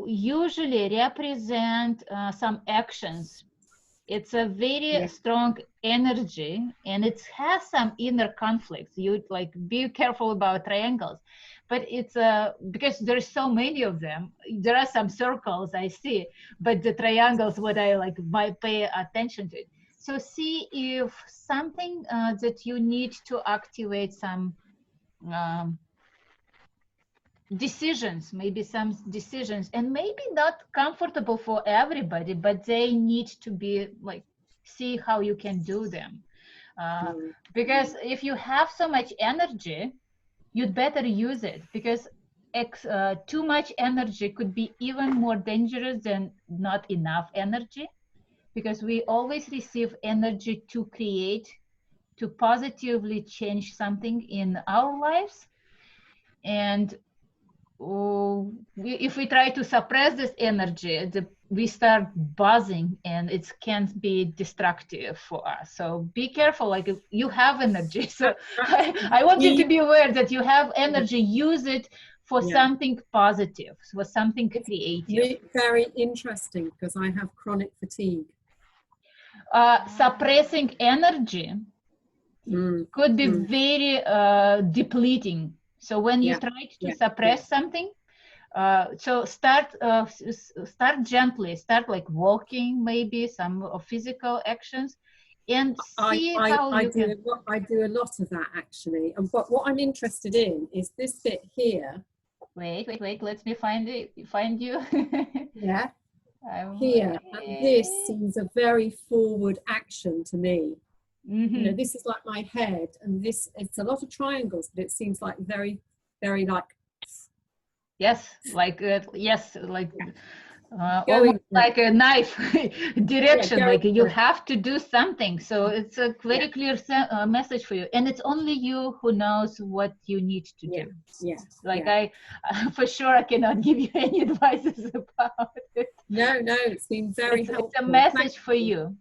usually represent some actions. It's a very strong energy, and it has some inner conflicts. You like be careful about triangles, but it's because there's so many of them. There are some circles I see, but the triangles, what I like might pay attention to it. So see if something that you need to activate some decisions, maybe some decisions, and maybe not comfortable for everybody, but they need to be like, see how you can do them. Because if you have so much energy, you'd better use it, because too much energy could be even more dangerous than not enough energy, because we always receive energy to create, to positively change something in our lives. And if we try to suppress this energy, we start buzzing, and it can be destructive for us. So be careful, like if you have energy. So I want you to be aware that you have energy, use it for something positive, for something creative. Very interesting, because I have chronic fatigue. Suppressing energy could be very depleting. So when you try to suppress something, so start gently, start like walking, maybe some physical actions, and see how you can. I do a lot of that actually, and what I'm interested in is this bit here. Wait, let me find you. Yeah. Here, and this seems a very forward action to me. You know, this is like my head, and this, it's a lot of triangles, but it seems like very, very like. Yes, like yes, like Going, almost like a knife direction. going, Like you have to do something. So it's a very clear message for you, and it's only you who knows what you need to do. Yeah. Like yeah. I for sure I cannot give you any advices about it. No, it's been very It's helpful. a message Thank for you.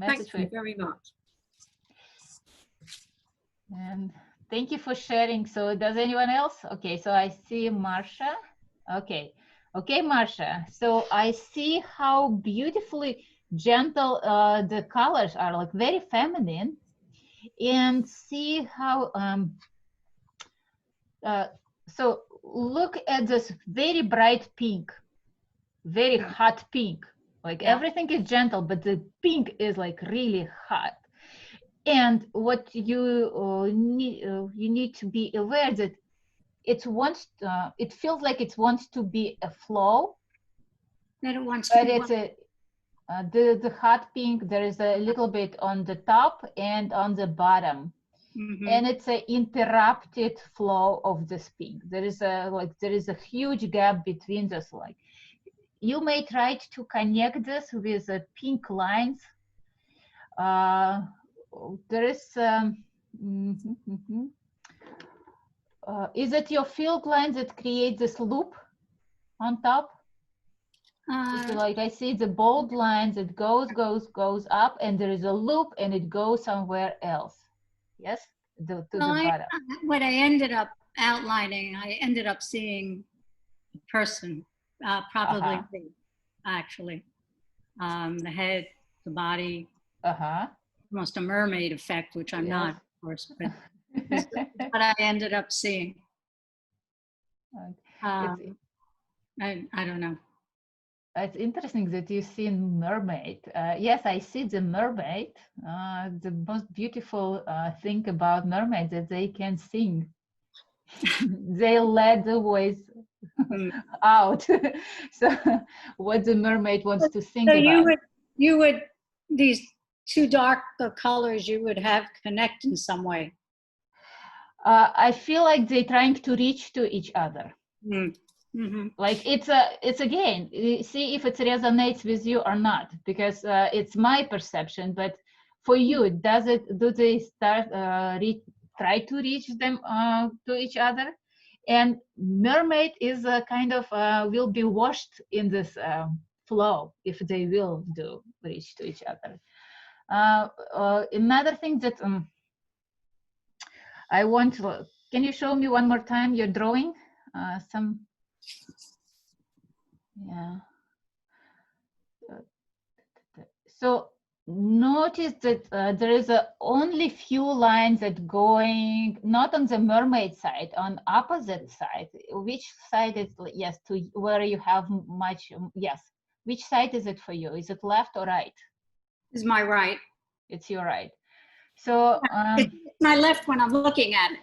Thank you very much. And thank you for sharing. So does anyone else? Okay, so I see Marsha. Okay, Marsha. So I see how beautifully gentle the colors are, like very feminine, and see how so look at this very bright pink, very hot pink. Like everything is gentle, but the pink is like really hot. And what you need to be aware that it feels like it wants to be a flow. That it wants But to be it's the hot pink. There is a little bit on the top and on the bottom, and it's an interrupted flow of this pink. There is a huge gap between this. Like you may try to connect this with the pink lines. There is is it your field line that create this loop on top? Like I see the bold lines, it goes up, and there is a loop, and it goes somewhere else. Yes, to the bottom. What I ended up outlining, I ended up seeing a person, probably me, actually. The head, the body, almost a mermaid effect, which I'm not, of course, but this is what I ended up seeing. I don't know. It's interesting that you see mermaid. Yes, I see the mermaid. The most beautiful thing about mermaids is that they can sing. They let the voice out. So what the mermaid wants to sing about. You would, these two dark colors, you would have connect in some way. I feel like they're trying to reach to each other. Like it's again, see if it resonates with you or not, because it's my perception. But for you, do they start try to reach them to each other? And mermaid is a kind of will be washed in this flow if they will do reach to each other. Another thing that I want to, can you show me one more time your drawing? Yeah. So notice that there is only few lines that going not on the mermaid side, on opposite side. Which side is, yes, to where you have much, yes. Which side is it for you? Is it left or right? Is my right. It's your right. So it's my left when I'm looking at it.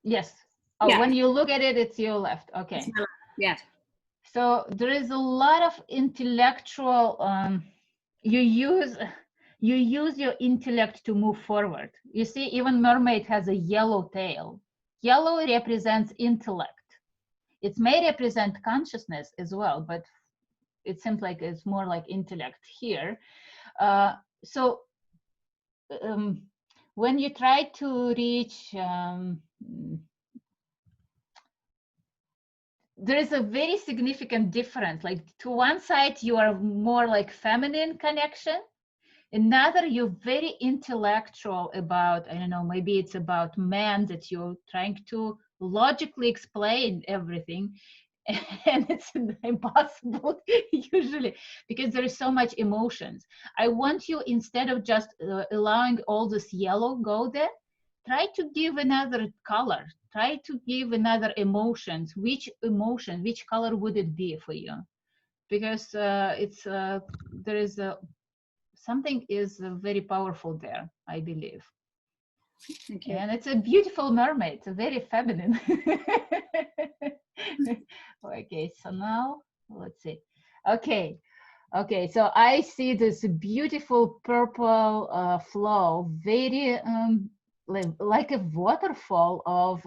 Yes. Oh, yeah. When you look at it, it's your left. Okay. It's my left. Yes. So there is a lot of intellectual. You use your intellect to move forward. You see, even mermaid has a yellow tail. Yellow represents intellect. It may represent consciousness as well, but it seems like it's more like intellect here. So when you try to reach, there is a very significant difference. Like to one side, you are more like feminine connection. Another, you're very intellectual about, I don't know, maybe it's about men that you're trying to logically explain everything. And it's impossible usually because there is so much emotions. I want you, instead of just allowing all this yellow go there, try to give another color. Try to give another emotions. Which emotion, which color would it be for you? Because there is something is very powerful there, I believe. Thank you. And it's a beautiful mermaid. It's very feminine. Okay, so now let's see. Okay, Okay, so I see this beautiful purple flow, very like a waterfall of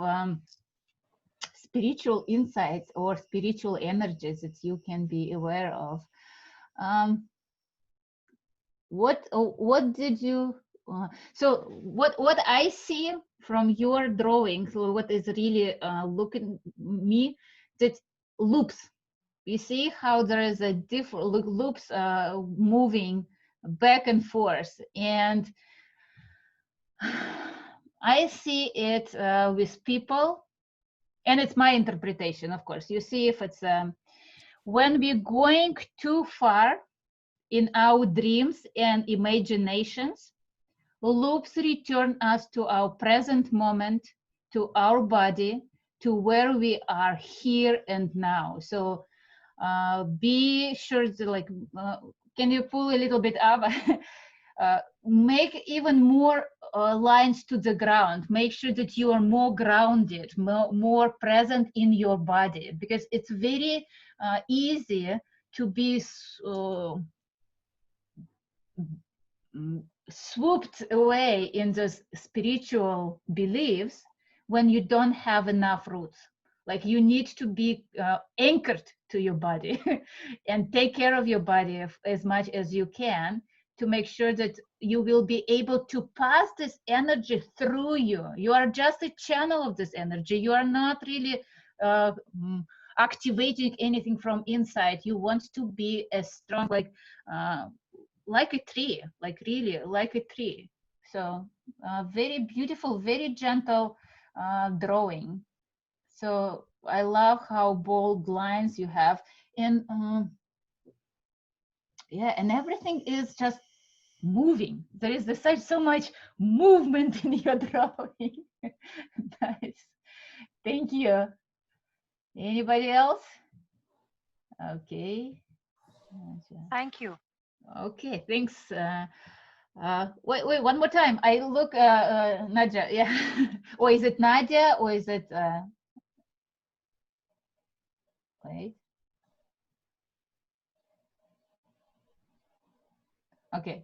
spiritual insights or spiritual energies that you can be aware of. What did you? So what I see from your drawing, so what is really looking me, that loops. You see how there is a different loops moving back and forth, and I see it with people, and it's my interpretation, of course. You see if it's when we're going too far in our dreams and imaginations, loops return us to our present moment, to our body, to where we are here and now. So be sure to like, can you pull a little bit up? Make even more lines to the ground. Make sure that you are more grounded, more present in your body, because it's very easy to be swooped away in those spiritual beliefs when you don't have enough roots. Like you need to be anchored to your body and take care of your body as much as you can to make sure that you will be able to pass this energy through you. You are just a channel of this energy. You are not really activating anything from inside. You want to be as strong, like a tree, like really like a tree. So very beautiful, very gentle drawing. So I love how bold lines you have, and yeah, and everything is just moving. There is so much movement in your drawing. Nice. Thank you. Anybody else? Okay. Thank you. Okay, thanks. Wait, one more time. I look, Nadia, yeah. Or is it Nadia, or is it, wait. Okay.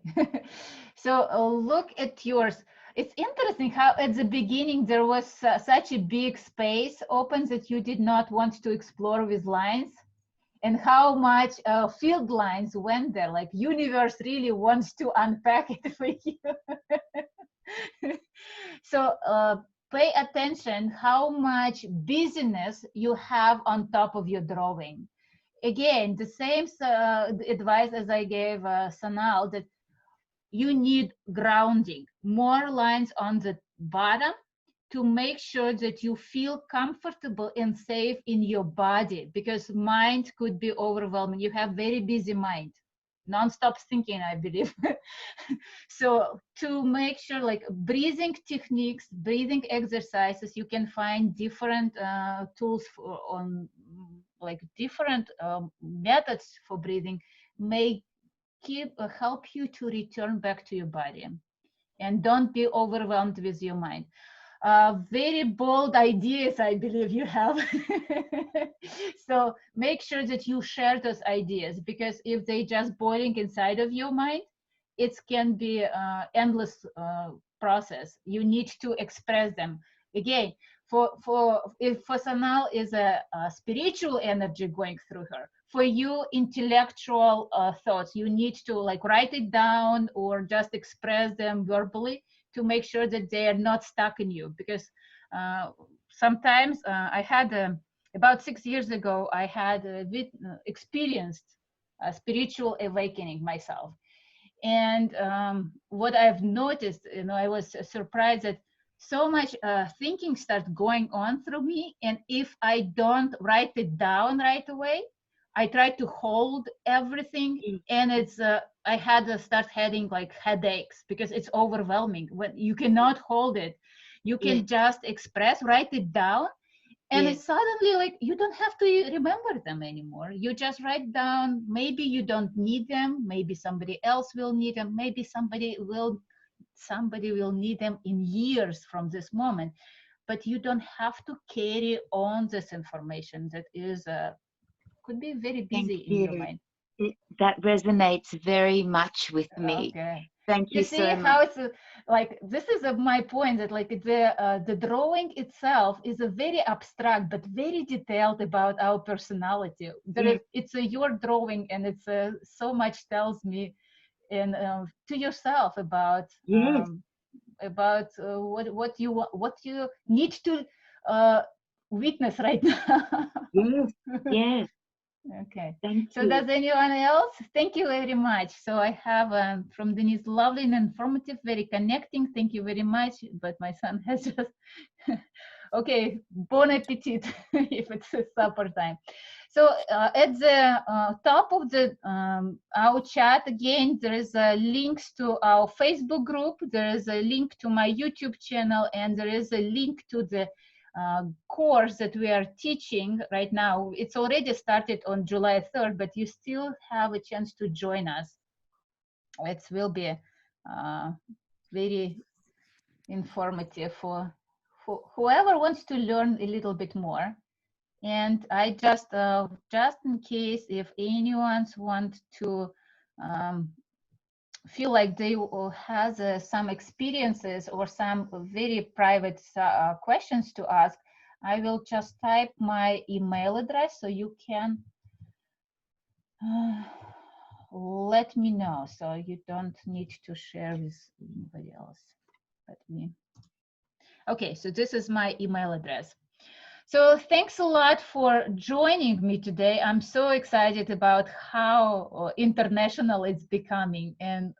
So look at yours. It's interesting how at the beginning there was such a big space open that you did not want to explore with lines, and how much field lines went there. Like universe really wants to unpack it for you. So pay attention how much busyness you have on top of your drawing. Again, the same advice as I gave Sanal, that you need grounding, more lines on the bottom to make sure that you feel comfortable and safe in your body, because mind could be overwhelming. You have very busy mind, non-stop thinking, I believe. So to make sure, like breathing techniques, breathing exercises, you can find different tools on like different methods for breathing, may help you to return back to your body, and don't be overwhelmed with your mind. Very bold ideas, I believe you have. So make sure that you share those ideas, because if they just boiling inside of your mind, it can be endless process. You need to express them. Again, if for Sanal is a spiritual energy going through her, for you intellectual thoughts, you need to like write it down or just express them verbally to make sure that they are not stuck in you. Because sometimes I had about 6 years ago, I had experienced a spiritual awakening myself. And what I've noticed, I was surprised that so much thinking started going on through me. And if I don't write it down right away, I try to hold everything, and it's I had to start having like headaches, because it's overwhelming when you cannot hold it. You can just express, write it down, and it's suddenly like you don't have to remember them anymore. You just write down. Maybe you don't need them. Maybe somebody else will need them. Maybe somebody will need them in years from this moment. But you don't have to carry on this information that is could be very busy in your mind. That resonates very much with me. Okay. Thank you see so how much. it's like, this is my point, that like the drawing itself is a very abstract but very detailed about our personality. It's your drawing, and it's so much tells me and to yourself about Yes. What you need to witness right now. Yes. Yes. Okay. Thank So you. does anyone else? Thank you very much. So I have from Denise, lovely and informative, very connecting. Thank you very much. But my son has just, okay, bon appetit if it's supper time. So at the top of the our chat, again, there is links to our Facebook group. There is a link to my YouTube channel, and there is a link to the course that we are teaching right now. It's already started on July 3rd, but you still have a chance to join us. It will be very informative for whoever wants to learn a little bit more. And I just in case if anyone wants to feel like they has some experiences or some very private questions to ask, I will just type my email address so you can let me know, so you don't need to share with anybody else but me. Okay, so this is my email address. So thanks a lot for joining me today. I'm so excited about how international it's becoming, and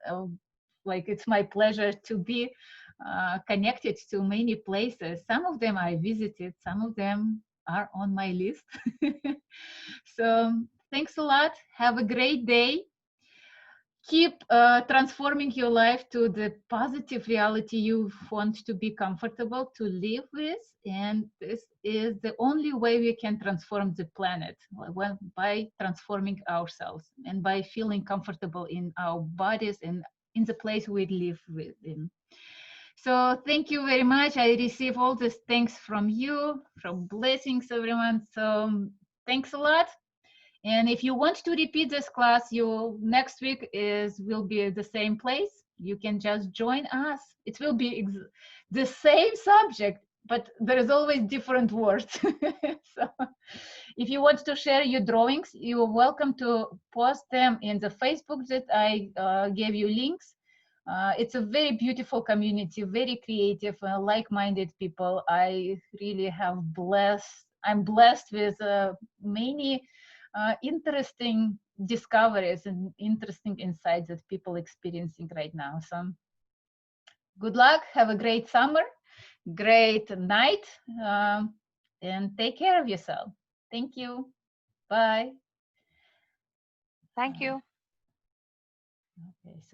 like it's my pleasure to be connected to many places. Some of them I visited, some of them are on my list. So thanks a lot. Have a great day. Keep transforming your life to the positive reality you want to be comfortable to live with, and this is the only way we can transform the planet, by transforming ourselves and by feeling comfortable in our bodies and in the place we live within. So thank you very much. I receive all these thanks from you, from blessings, everyone. So thanks a lot. And if you want to repeat this class, next week will be the same place. You can just join us. It will be the same subject, but there is always different words. So if you want to share your drawings, you are welcome to post them in the Facebook that I gave you links. It's a very beautiful community, very creative, like-minded people. I really I'm blessed with many interesting discoveries and interesting insights that people experiencing right now. So good luck, have a great summer, great night, and take care of yourself. Thank you. Bye. Thank you. Okay, so